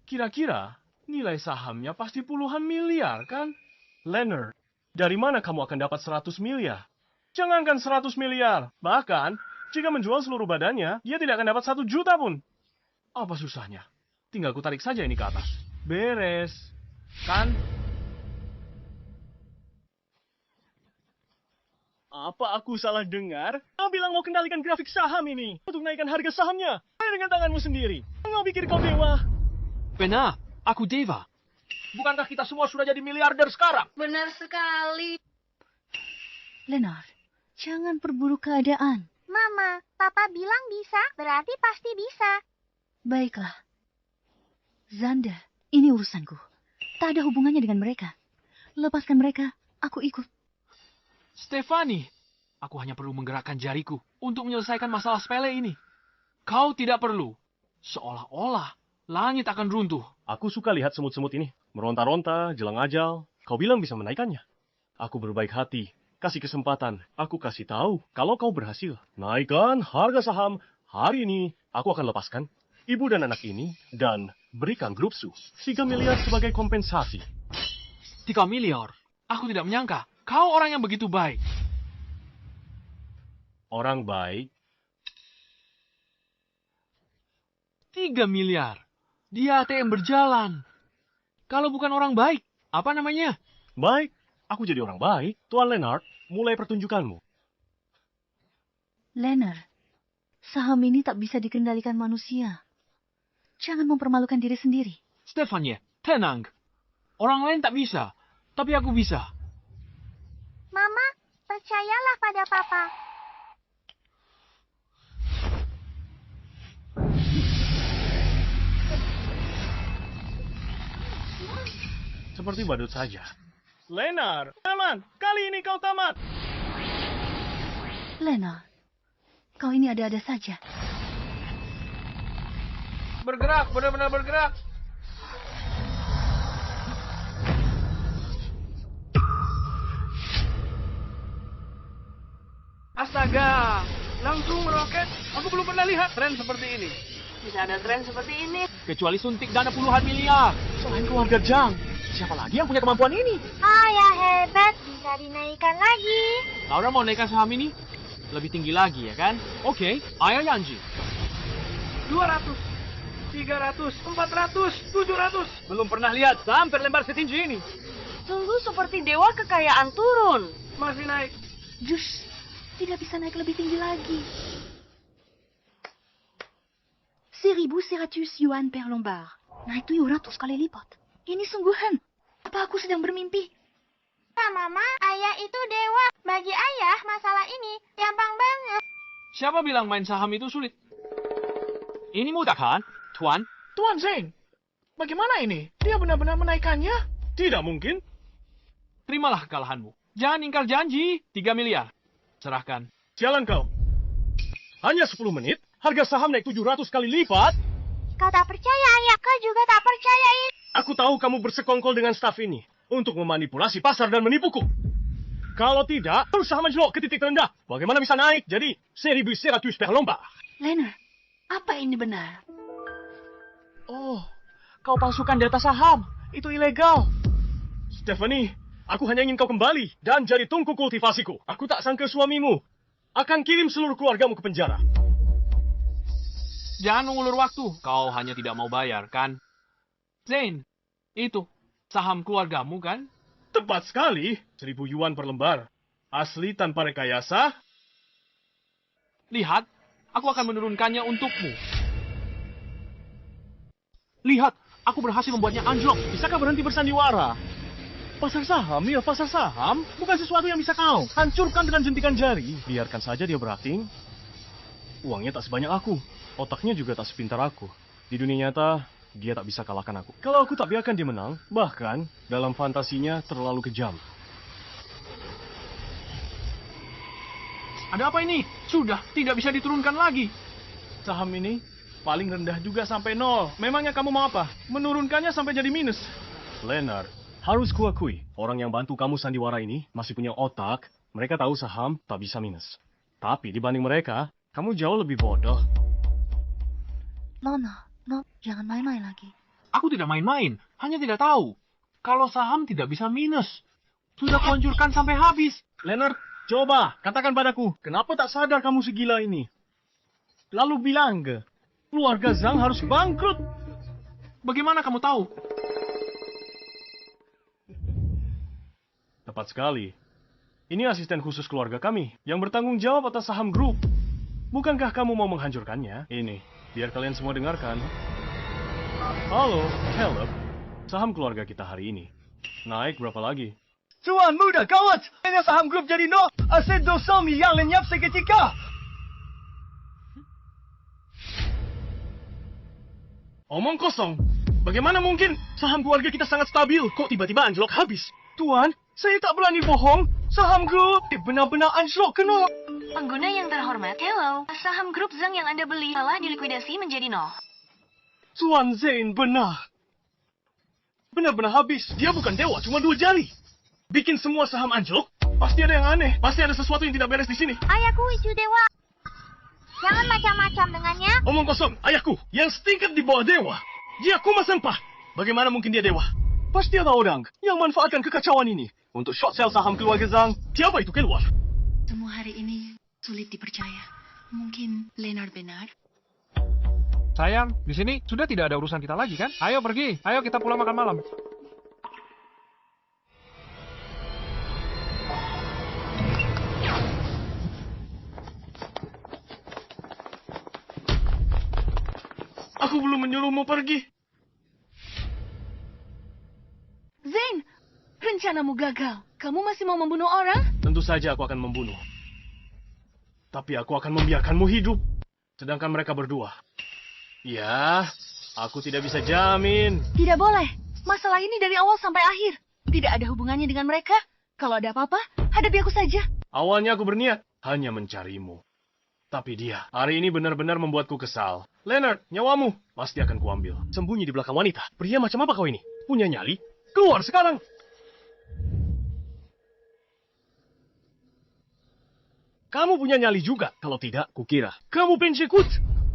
Kira-kira nilai sahamnya pasti puluhan miliar, kan? Leonard, dari mana kamu akan dapat 100 miliar? Jangankan 100 miliar. Bahkan, jika menjual seluruh badannya, dia tidak akan dapat 1 juta pun. Apa susahnya? Tinggal ku tarik saja ini ke atas. Beres. Kan? Apa aku salah dengar? Kau bilang mau kendalikan grafik saham ini untuk naikkan harga sahamnya. Ayo dengan tanganmu sendiri. Kau pikir kau dewa? Benar, aku Deva. Bukankah kita semua sudah jadi miliarder sekarang? Benar sekali. Leonard, jangan perburuk keadaan. Mama, Papa bilang bisa, berarti pasti bisa. Baiklah. Zanda, ini urusanku. Tak ada hubungannya dengan mereka. Lepaskan mereka, aku ikut. Stefani, aku hanya perlu menggerakkan jariku untuk menyelesaikan masalah sepele ini. Kau tidak perlu. Seolah-olah langit akan runtuh. Aku suka lihat semut-semut ini. Meronta-ronta, jelang ajal. Kau bilang bisa menaikkannya. Aku berbaik hati. Kasih kesempatan. Aku kasih tahu kalau kau berhasil. Naikkan harga saham. Hari ini aku akan lepaskan ibu dan anak ini dan berikan grup Su 3 miliar sebagai kompensasi. 3 miliar? Aku tidak menyangka. Kau orang yang begitu baik. Orang baik? 3 miliar. Dia ATM berjalan. Kalau bukan orang baik, apa namanya? Baik. Aku jadi orang baik. Tuan Leonard, mulai pertunjukanmu. Leonard, saham ini tak bisa dikendalikan manusia. Jangan mempermalukan diri sendiri. Stefania, tenang. Orang lain tak bisa, tapi aku bisa. Mama, percayalah pada Papa. Seperti badut saja. Leonard, tamat. Kali ini kau tamat. Leonard, kau ini ada-ada saja. Bergerak, benar-benar bergerak. Astaga, langsung meroket. Aku belum pernah lihat tren seperti ini. Bisa ada tren seperti ini. Kecuali suntik dana puluhan miliar. Selain keluarga Jang, siapa lagi yang punya kemampuan ini? Ayah hebat, bisa dinaikkan lagi. Laura mau naikkan saham ini? Lebih tinggi lagi, ya kan? Oke, ayah janji. 200, 300, 400, 700. Belum pernah lihat saham terlembar setinggi ini. Sungguh seperti dewa kekayaan turun. Masih naik. Jus, tidak bisa naik lebih tinggi lagi. 1.100 yuan per lembar. Naik 700 kali lipat. Ini sungguhan. Apa aku sedang bermimpi? Mama, ayah itu dewa. Bagi ayah, masalah ini gampang banget. Siapa bilang main saham itu sulit? Ini mudah kan, Tuan? Tuan Zane, bagaimana ini? Dia benar-benar menaikkannya? Tidak mungkin. Terimalah kekalahanmu. Jangan ingkar janji. 3 miliar. Serahkan. Jalan kau. Hanya 10 menit, harga saham naik 700 kali lipat. Kau tak percaya, ayah. Kau juga tak percaya ini. Aku tahu kamu bersekongkol dengan staf ini untuk memanipulasi pasar dan menipuku. Kalau tidak, saham anjlok ke titik terendah. Bagaimana bisa naik jadi 1.100 per lembar? Leonard, apa ini benar? Oh, kau palsukan data saham. Itu ilegal. Stephanie, aku hanya ingin kau kembali dan jadi tungku kultivasiku. Aku tak sangka suamimu akan kirim seluruh keluargamu ke penjara. Jangan mengulur waktu. Kau hanya tidak mau bayar, kan? Zane, itu saham keluargamu, kan? Tepat sekali. 1.000 yuan per lembar. Asli tanpa rekayasa. Lihat, aku akan menurunkannya untukmu. Lihat, aku berhasil membuatnya anjlok. Bisakah berhenti bersandiwara? Pasar saham, ya pasar saham. Bukan sesuatu yang bisa kau hancurkan dengan jentikan jari. Biarkan saja dia berakting. Uangnya tak sebanyak aku. Otaknya juga tak sepintar aku. Di dunia nyata, dia tak bisa kalahkan aku. Kalau aku tak biarkan dia menang, bahkan dalam fantasinya terlalu kejam. Ada apa ini? Sudah, tidak bisa diturunkan lagi. Saham ini paling rendah juga sampai 0. Memangnya kamu mau apa? Menurunkannya sampai jadi minus. Leonard, harus kuakui, orang yang bantu kamu sandiwara ini masih punya otak. Mereka tahu saham tak bisa minus. Tapi dibanding mereka, kamu jauh lebih bodoh. Nona, jangan main-main lagi. Aku tidak main-main, hanya tidak tahu. Kalau saham tidak bisa minus. Sudah kuhancurkan sampai habis. Leonard, coba katakan padaku, kenapa tak sadar kamu segila ini? Lalu bilang ke, keluarga Zhang harus bangkrut. Bagaimana kamu tahu? Tepat sekali. Ini asisten khusus keluarga kami yang bertanggung jawab atas saham grup. Bukankah kamu mau menghancurkannya? Ini, biar kalian semua dengarkan. Halo, Caleb. Saham keluarga kita hari ini naik berapa lagi? Tuan muda, gawat! Ini saham grup jadi 0. Aset 200 yang lenyap seketika. Omong kosong. Bagaimana mungkin? Saham keluarga kita sangat stabil. Kok tiba-tiba anjlok habis? Tuan, saya tak berani bohong. Saham grup benar-benar anjlok ke 0. Pengguna yang terhormat, hello. Saham grup Zhang yang Anda beli telah dilikuidasi menjadi 0. Tuan Zane benar. Benar-benar habis. Dia bukan dewa, cuma 2 jari. Bikin semua saham anjlok? Pasti ada yang aneh. Pasti ada sesuatu yang tidak beres di sini. Ayahku itu dewa. Jangan macam-macam dengannya. Omong kosong, ayahku yang setingkat di bawah dewa. Dia kumas sampah. Bagaimana mungkin dia dewa? Pasti ada orang yang manfaatkan kekacauan ini untuk short sell saham keluarga Zhang. Siapa itu keluar? Semua hari ini sulit dipercaya. Mungkin Leonard benar. Sayang, di sini sudah tidak ada urusan kita lagi kan? Ayo pergi, ayo kita pulang makan malam. Aku belum menyuruhmu pergi. Zane, rencanamu gagal. Kamu masih mau membunuh orang? Tentu saja aku akan membunuh. Tapi aku akan membiarkanmu hidup. Sedangkan mereka berdua. Ya, aku tidak bisa jamin. Tidak boleh. Masalah ini dari awal sampai akhir. Tidak ada hubungannya dengan mereka. Kalau ada apa-apa, hadapi aku saja. Awalnya aku berniat hanya mencarimu. Tapi dia hari ini benar-benar membuatku kesal. Leonard, nyawamu pasti akan kuambil. Sembunyi di belakang wanita. Pria macam apa kau ini? Punya nyali? Keluar sekarang! Kamu punya nyali juga. Kalau tidak, kukira kamu pensekut.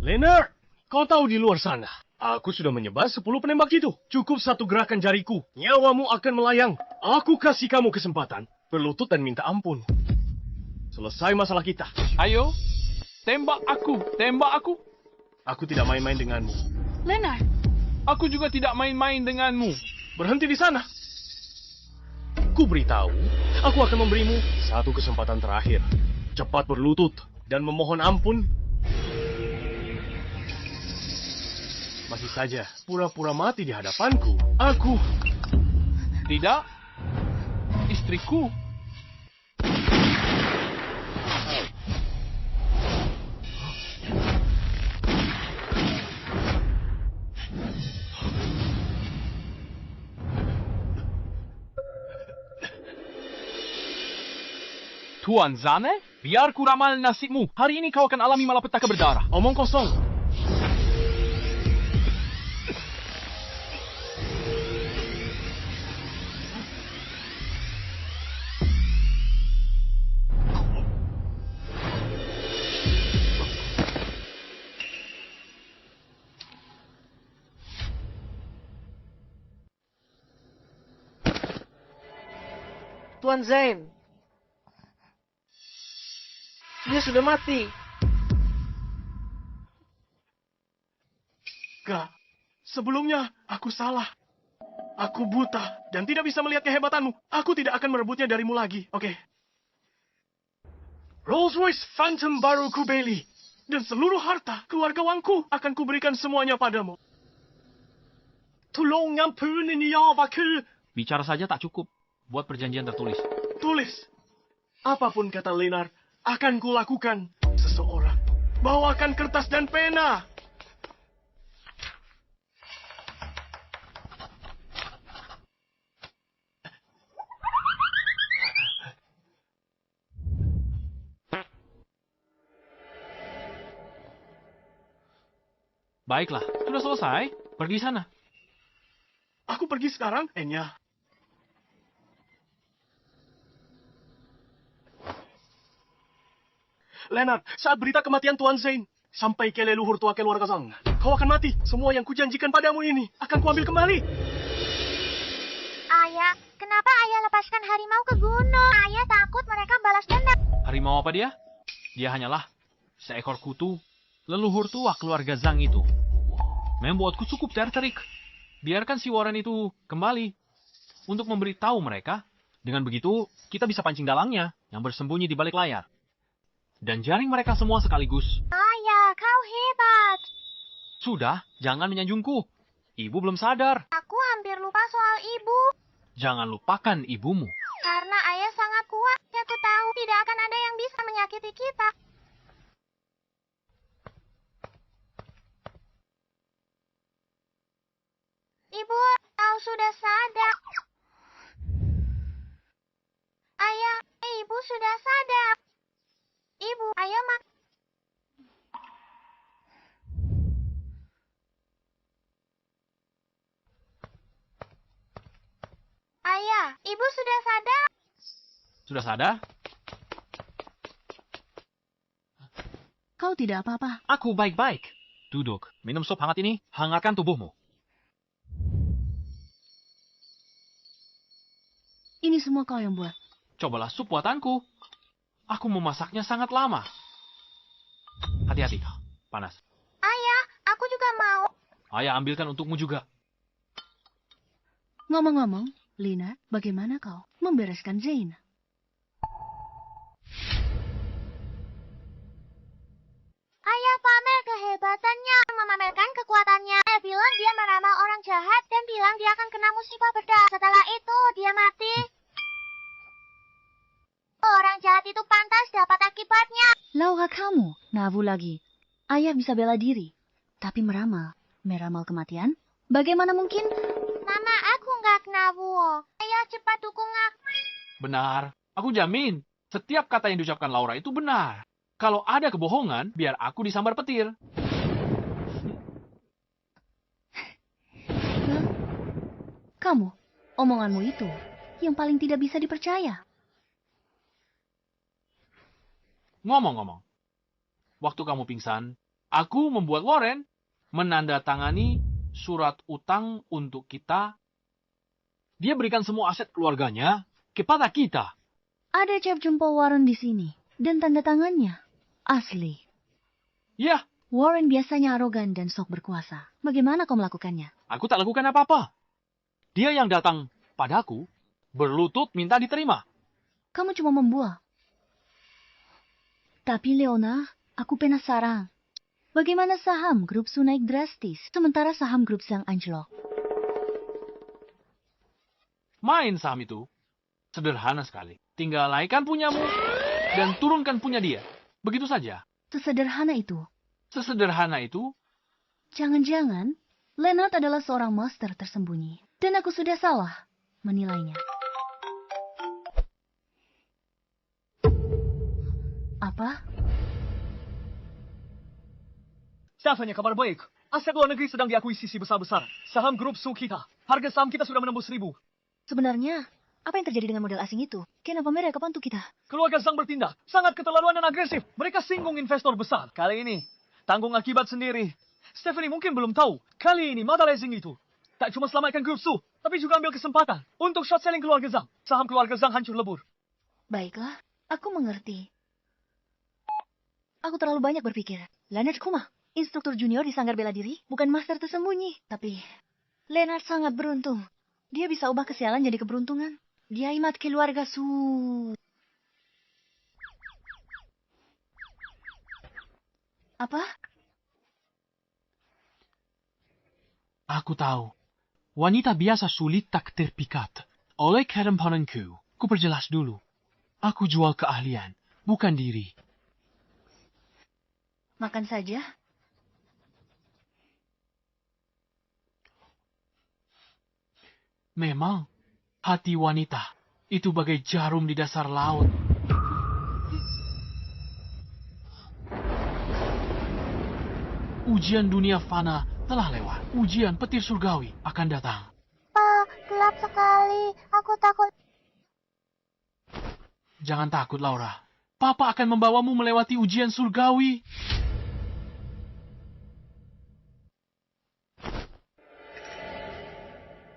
Leonard, kau tahu di luar sana, aku sudah menyebar 10 penembak itu. Cukup 1 gerakan jariku, nyawamu akan melayang. Aku kasih kamu kesempatan, berlutut dan minta ampun. Selesai masalah kita. Ayo, tembak aku, tembak aku. Aku tidak main-main denganmu. Leonard, aku juga tidak main-main denganmu. Berhenti di sana. Ku beritahu, aku akan memberimu 1 kesempatan terakhir. Cepat berlutut dan memohon ampun. Masih saja pura-pura mati di hadapanku. Aku. Tidak. Istriku. Tuan Zane, biar ku ramal nasibmu. Hari ini kau akan alami malapetaka berdarah. Omong kosong. Tuan Zane. Dia sudah mati. Gak. Sebelumnya, aku salah. Aku buta dan tidak bisa melihat kehebatanmu. Aku tidak akan merebutnya darimu lagi, oke? Rolls-Royce Phantom baru ku beli. Dan seluruh harta keluarga Wangku akan kuberikan semuanya padamu. Tolong ampuni nyawaku. Bicara saja tak cukup. Buat perjanjian tertulis. Tulis. Apapun kata Leonard, akan kulakukan. Seseorang, bawakan kertas dan pena. Baiklah, sudah selesai. Pergi sana. Aku pergi sekarang, Enya. Leonard, saat berita kematian Tuan Zane sampai ke leluhur tua keluarga Zhang, kau akan mati. Semua yang kujanjikan padamu ini akan kuambil kembali. Ayah, kenapa ayah lepaskan harimau ke gunung? Ayah takut mereka balas dendam. Harimau apa dia? Dia hanyalah seekor kutu leluhur tua keluarga Zhang itu. Membuatku cukup tertarik. Biarkan si Warren itu kembali untuk memberitahu mereka. Dengan begitu, kita bisa pancing dalangnya yang bersembunyi di balik layar. Dan jaring mereka semua sekaligus. Ayah, kau hebat. Sudah, jangan menyanjungku. Ibu belum sadar. Aku hampir lupa soal ibu. Jangan lupakan ibumu. Karena ayah sangat kuat. Aku tahu tidak akan ada yang bisa menyakiti kita. Ibu, kau sudah sadar. Ayah, ibu sudah sadar. Ibu, ayo mak. Ayah, ibu sudah sadar. Sudah sadar? Kau tidak apa-apa. Aku baik-baik. Duduk, minum sup hangat ini, hangatkan tubuhmu. Ini semua kau yang buat. Cobalah sup buatanku. Aku memasaknya sangat lama. Hati-hati, panas. Ayah, aku juga mau. Ayah ambilkan untukmu juga. Ngomong-ngomong, Lina, bagaimana kau membereskan Zane? Ayah pamer kehebatannya, memamerkan kekuatannya. Dia bilang dia meramal orang jahat dan bilang dia akan kena musibah bedah. Setelah itu, dia mati. Orang jahat itu pantas dapat akibatnya. Laura kamu, navu lagi. Ayah bisa bela diri, tapi meramal kematian? Bagaimana mungkin? Mama, aku nggak navu. Ayah cepat dukung aku. Benar, aku jamin. Setiap kata yang diucapkan Laura itu benar. Kalau ada kebohongan, biar aku disambar petir. Kamu, omonganmu itu yang paling tidak bisa dipercaya. Ngomong-ngomong, waktu kamu pingsan, aku membuat Warren menandatangani surat utang untuk kita. Dia berikan semua aset keluarganya kepada kita. Ada cap jempol Warren di sini, dan tanda tangannya asli. Ya. Warren biasanya arogan dan sok berkuasa. Bagaimana kau melakukannya? Aku tak lakukan apa-apa. Dia yang datang padaku, berlutut minta diterima. Kamu cuma membual. Tapi Leona, aku penasaran. Bagaimana saham grup Su naik drastis, sementara saham grup Zhang anjlok? Main saham itu sederhana sekali. Tinggal naikkan punyamu dan turunkan punya dia. Begitu saja. Sesederhana itu? Sesederhana itu? Jangan-jangan Leonard adalah seorang master tersembunyi. Dan aku sudah salah menilainya. Apa? Siapanya kabar baik. Aset luar negeri sedang diakuisisi besar-besar. Saham grup Su kita. Harga saham kita sudah menembus 1.000. Sebenarnya, apa yang terjadi dengan model asing itu? Kenapa mereka bantu kita? Keluarga Zhang bertindak sangat keterlaluan dan agresif. Mereka singgung investor besar. Kali ini, tanggung akibat sendiri. Stephanie mungkin belum tahu. Kali ini, mata lezing itu tak cuma selamatkan grup Su, tapi juga ambil kesempatan untuk short selling keluarga Zhang. Saham keluarga Zhang hancur lebur. Baiklah, aku mengerti. Aku terlalu banyak berpikir. Leonard Kuma, instruktur junior di sanggar bela diri, bukan master tersembunyi. Tapi, Leonard sangat beruntung. Dia bisa ubah kesialan jadi keberuntungan. Dia imat keluarga Su. Apa? Aku tahu. Wanita biasa sulit tak terpikat. Oleh kerenpananku, ku perjelas dulu. Aku jual keahlian, bukan diri. Makan saja. Memang, hati wanita itu bagai jarum di dasar laut. Ujian dunia fana telah lewat. Ujian petir surgawi akan datang. Pak, gelap sekali. Aku takut. Jangan takut, Laura. Papa akan membawamu melewati ujian surgawi.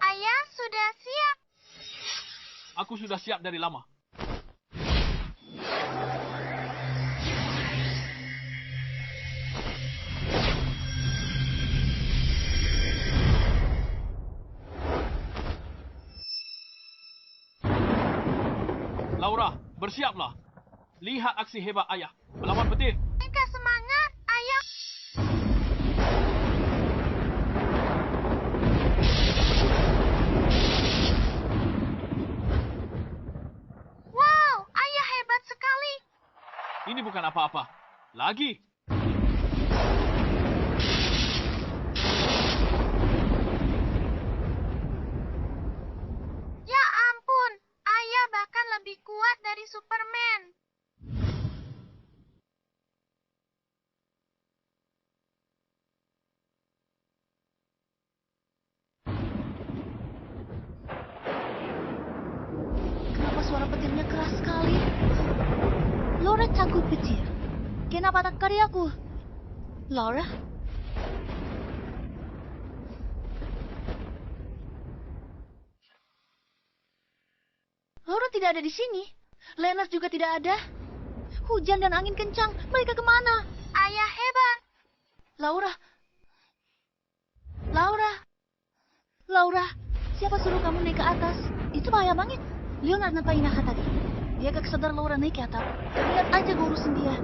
Ayah sudah siap. Aku sudah siap dari lama. Laura, bersiaplah. Lihat aksi hebat ayah melawan petir. Mereka semangat, ayah. Wow, ayah hebat sekali. Ini bukan apa-apa. Lagi. Ya ampun, ayah bahkan lebih kuat dari Superman. Kenapa suara petirnya keras sekali? Laura takut petir. Kenapa tak kari aku? Laura? Laura tidak ada di sini. Leonard juga tidak ada. Hujan dan angin kencang. Mereka kemana? Ayah hebat. Laura. Laura. Laura. Siapa suruh kamu naik ke atas? Itu bahaya banget. Leonard ngapain nak tadi? Dia gak sadar Laura naik ke atap. Lihat aja gue urusin dia.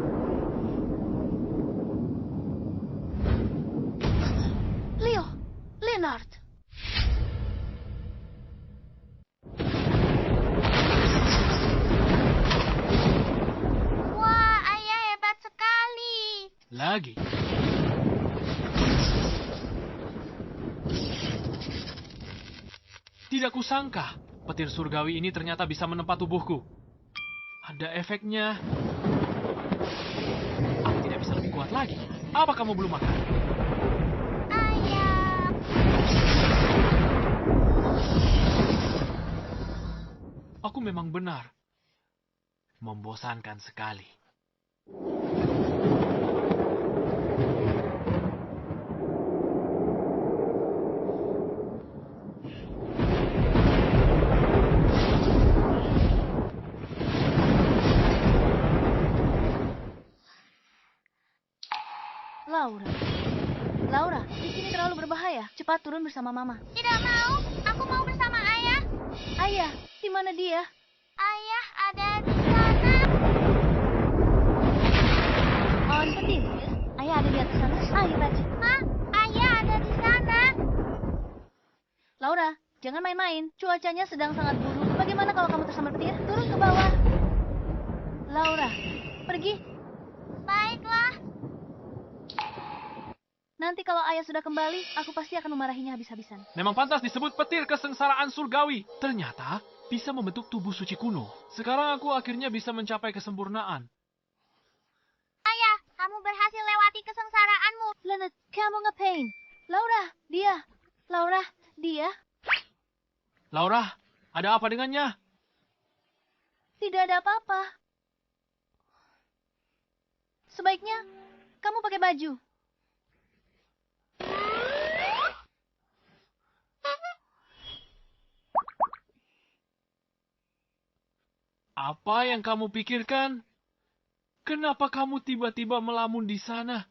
Leo. Leonard. Wah, ayah hebat sekali. Lagi. Tidak kusangka, petir surgawi ini ternyata bisa menempa tubuhku. Ada efeknya. Aku tidak bisa lebih kuat lagi. Apa kamu belum makan? Ayah. Aku memang benar. Membosankan sekali. Laura. Laura, di sini terlalu berbahaya. Cepat turun bersama Mama. Tidak mau. Aku mau bersama ayah. Ayah, di mana dia? Ayah ada di sana. On petir. Ayah ada di atas sana. Ayo baca. Ma, ayah ada di sana. Laura, jangan main-main. Cuacanya sedang sangat buruk. Bagaimana kalau kamu tersambar petir? Turun ke bawah. Laura, pergi. Baiklah. Nanti kalau ayah sudah kembali, aku pasti akan memarahinya habis-habisan. Memang pantas disebut petir kesengsaraan surgawi. Ternyata bisa membentuk tubuh suci kuno. Sekarang aku akhirnya bisa mencapai kesempurnaan. Ayah, kamu berhasil lewati kesengsaraanmu. Leonard, kamu ngapain? Laura, dia. Laura, dia. Laura, ada apa dengannya? Tidak ada apa-apa. Sebaiknya kamu pakai baju. Apa yang kamu pikirkan? Kenapa kamu tiba-tiba melamun di sana?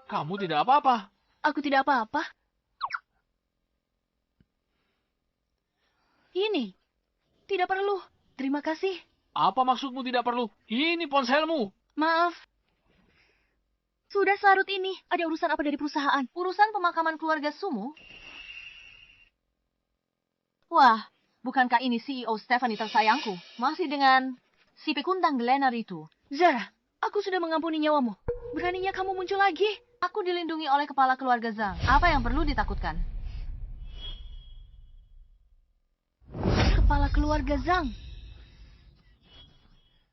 Kamu tidak apa-apa. Aku tidak apa-apa. Ini. Tidak perlu. Terima kasih. Apa maksudmu tidak perlu? Ini ponselmu. Maaf. Sudah selarut ini. Ada urusan apa dari perusahaan? Urusan pemakaman keluarga Sumo? Wah, bukankah ini CEO Stephanie tersayangku? Masih dengan si pekundang Glenar itu. Zara, aku sudah mengampuni nyawamu. Beraninya kamu muncul lagi. Aku dilindungi oleh kepala keluarga Zhang. Apa yang perlu ditakutkan? Kepala keluarga Zhang.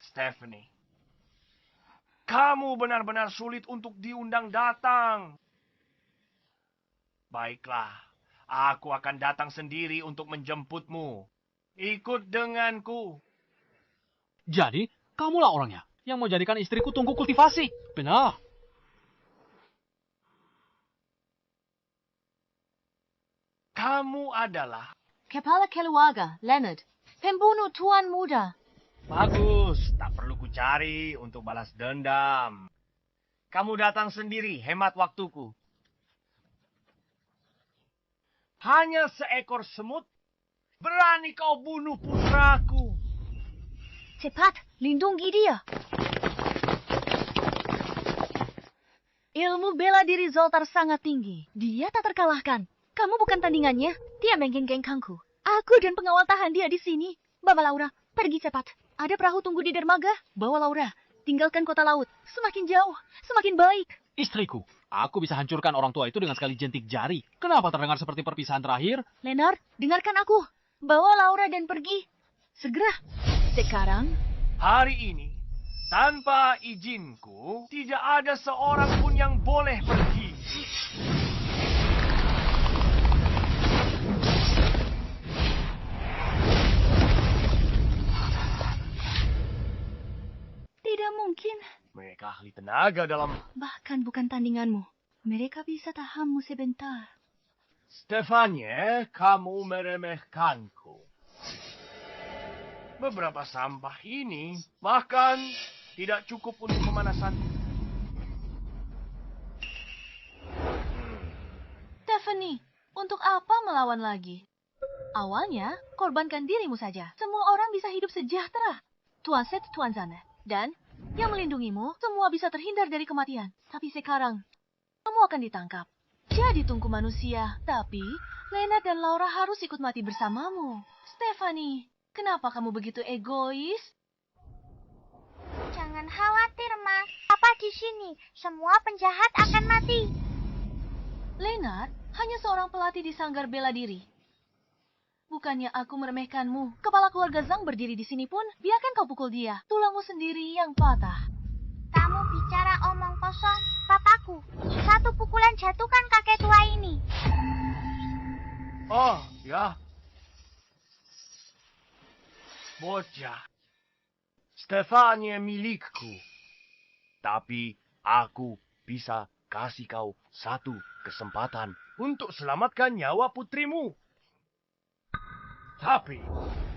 Stephanie, kamu benar-benar sulit untuk diundang datang. Baiklah, aku akan datang sendiri untuk menjemputmu. Ikut denganku. Jadi, kamulah orangnya yang mau jadikan istriku tunggu kultivasi. Benar. Kamu adalah... Kepala keluarga, Leonard. Pembunuh tuan muda. Bagus, tak perlu kucari untuk balas dendam. Kamu datang sendiri, hemat waktuku. Hanya seekor semut, berani kau bunuh putraku. Cepat, lindungi dia. Ilmu bela diri Zoltar sangat tinggi. Dia tak terkalahkan. Kamu bukan tandingannya. Dia menggeng-gengkanku. Aku dan pengawal tahan dia di sini. Bawa Laura, pergi cepat. Ada perahu tunggu di dermaga. Bawa Laura. Tinggalkan kota laut. Semakin jauh, semakin baik. Istriku, aku bisa hancurkan orang tua itu dengan sekali jentik jari. Kenapa terdengar seperti perpisahan terakhir? Leonard, dengarkan aku. Bawa Laura dan pergi. Segera. Sekarang. Hari ini, tanpa izinku, tidak ada seorang pun yang boleh pergi. Tidak mungkin. Mereka ahli tenaga dalam... Bahkan bukan tandinganmu. Mereka bisa tahanmu sebentar. Stefanie, kamu meremehkanku. Beberapa sampah ini bahkan tidak cukup untuk pemanasan. Stephanie, untuk apa melawan lagi? Awalnya, korbankan dirimu saja. Semua orang bisa hidup sejahtera. Tuan Set, Tuan Zana. Dan yang melindungimu, semua bisa terhindar dari kematian. Tapi sekarang, kamu akan ditangkap. Jadi tunggu manusia. Tapi, Lena dan Laura harus ikut mati bersamamu. Stephanie, kenapa kamu begitu egois? Jangan khawatir, Ma. Papa di sini. Semua penjahat akan mati. Leonard hanya seorang pelatih di sanggar bela diri. Bukannya aku meremehkanmu. Kepala keluarga Zhang berdiri di sini pun, biarkan kau pukul dia. Tulangmu sendiri yang patah. Kamu bicara omong kosong. Papaku, satu pukulan jatuhkan kakek tua ini. Oh, ya. Bocah. Stefanie milikku. Tapi aku bisa kasih kau satu kesempatan untuk selamatkan nyawa putrimu. Tapi,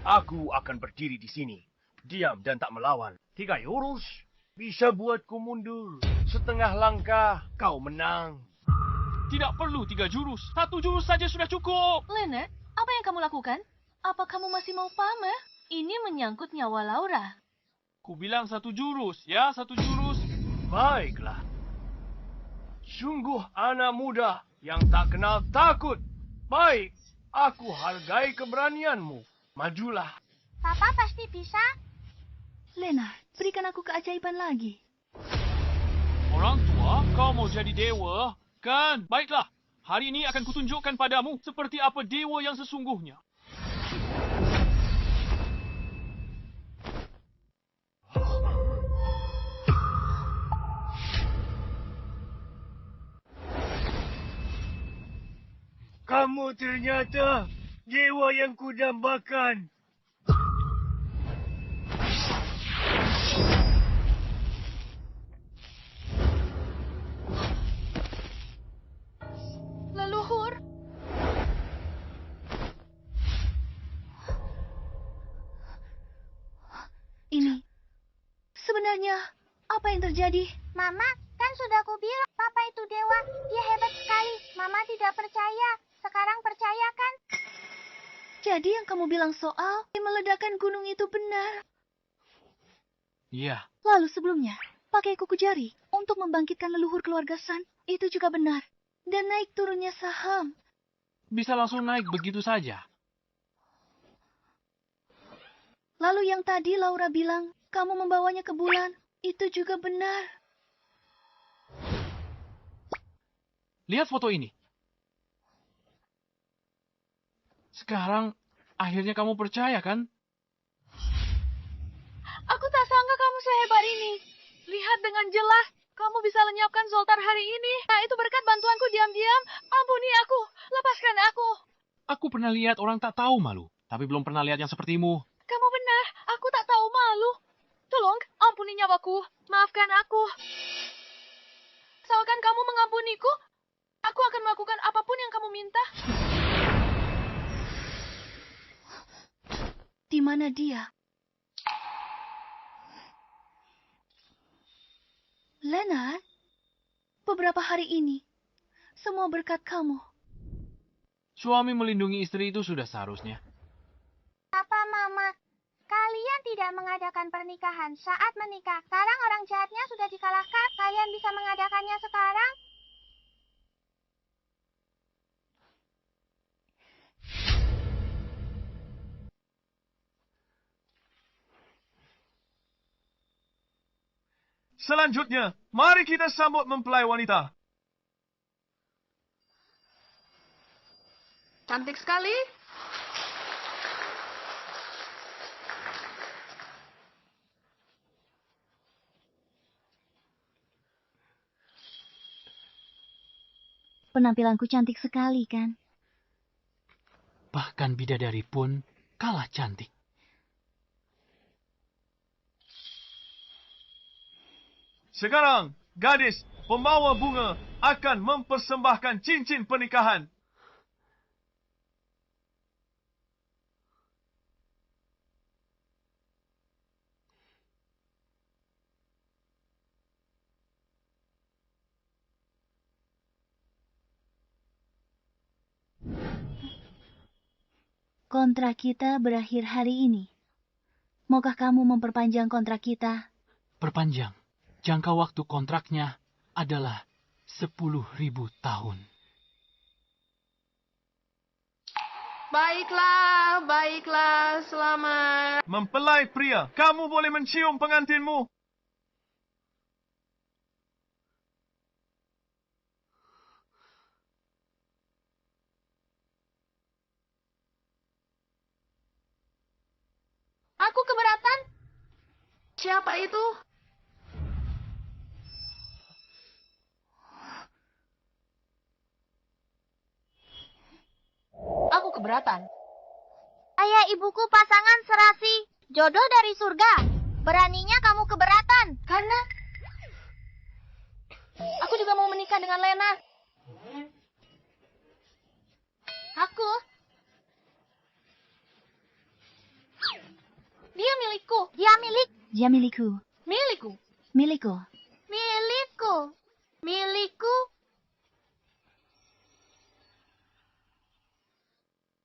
aku akan berdiri di sini, diam dan tak melawan. 3 jurus bisa buatku mundur. Setengah langkah, kau menang. Tidak perlu 3 jurus. 1 jurus saja sudah cukup. Leonard, apa yang kamu lakukan? Apa kamu masih mau pamer? Ini menyangkut nyawa Laura. Ku bilang 1 jurus, ya 1 jurus. Baiklah. Sungguh anak muda yang tak kenal takut. Baik. Aku hargai keberanianmu. Majulah. Papa pasti bisa. Lena, berikan aku keajaiban lagi. Orang tua, kau mau jadi dewa? Kan? Baiklah. Hari ini akan kutunjukkan padamu seperti apa dewa yang sesungguhnya. Kamu ternyata dewa yang kudambakan. Leluhur. Ini. Sebenarnya, apa yang terjadi? Mama, kan sudah kubilang Papa itu dewa. Dia hebat sekali. Mama tidak percaya. Sekarang percaya kan? Jadi yang kamu bilang soal meledakan gunung itu benar. Iya. Lalu sebelumnya, pakai kuku jari untuk membangkitkan leluhur keluarga San. Itu juga benar. Dan naik turunnya saham. Bisa langsung naik begitu saja. Lalu yang tadi Laura bilang, Kamu membawanya ke bulan. Itu juga benar. Lihat foto ini. Sekarang, akhirnya kamu percaya kan? Aku tak sangka kamu sehebat ini. Lihat dengan jelas, kamu bisa lenyapkan Zoltar hari ini. Nah, itu berkat bantuanku diam-diam. Ampuni aku, lepaskan aku. Aku pernah lihat orang tak tahu malu, tapi belum pernah lihat yang sepertimu. Kamu benar, aku tak tahu malu. Tolong, ampuni nyawaku. Maafkan aku. Asalkan kamu mengampuniku, aku akan melakukan apapun yang kamu minta. Di mana dia? Leonard, beberapa hari ini, semua berkat kamu. Suami melindungi istri itu sudah seharusnya. Papa, Mama, kalian tidak mengadakan pernikahan saat menikah. Sekarang orang jahatnya sudah dikalahkan. Kalian bisa mengadakannya sekarang? Selanjutnya, mari kita sambut mempelai wanita. Cantik sekali. Penampilanku cantik sekali, kan? Bahkan bidadari pun kalah cantik. Sekarang, gadis pembawa bunga akan mempersembahkan cincin pernikahan. Kontrak kita berakhir hari ini. Maukah kamu memperpanjang kontrak kita? Perpanjang. Jangka waktu kontraknya adalah 10.000 tahun. Baiklah, baiklah, selamat. Mempelai pria, kamu boleh mencium pengantinmu. Aku keberatan. Siapa itu? Aku keberatan. Ayah ibuku pasangan serasi. Jodoh dari surga. Beraninya kamu keberatan. Karena aku juga mau menikah dengan Lena. Aku. Dia milikku. Dia milik. Dia milikku. Milikku. Milikku.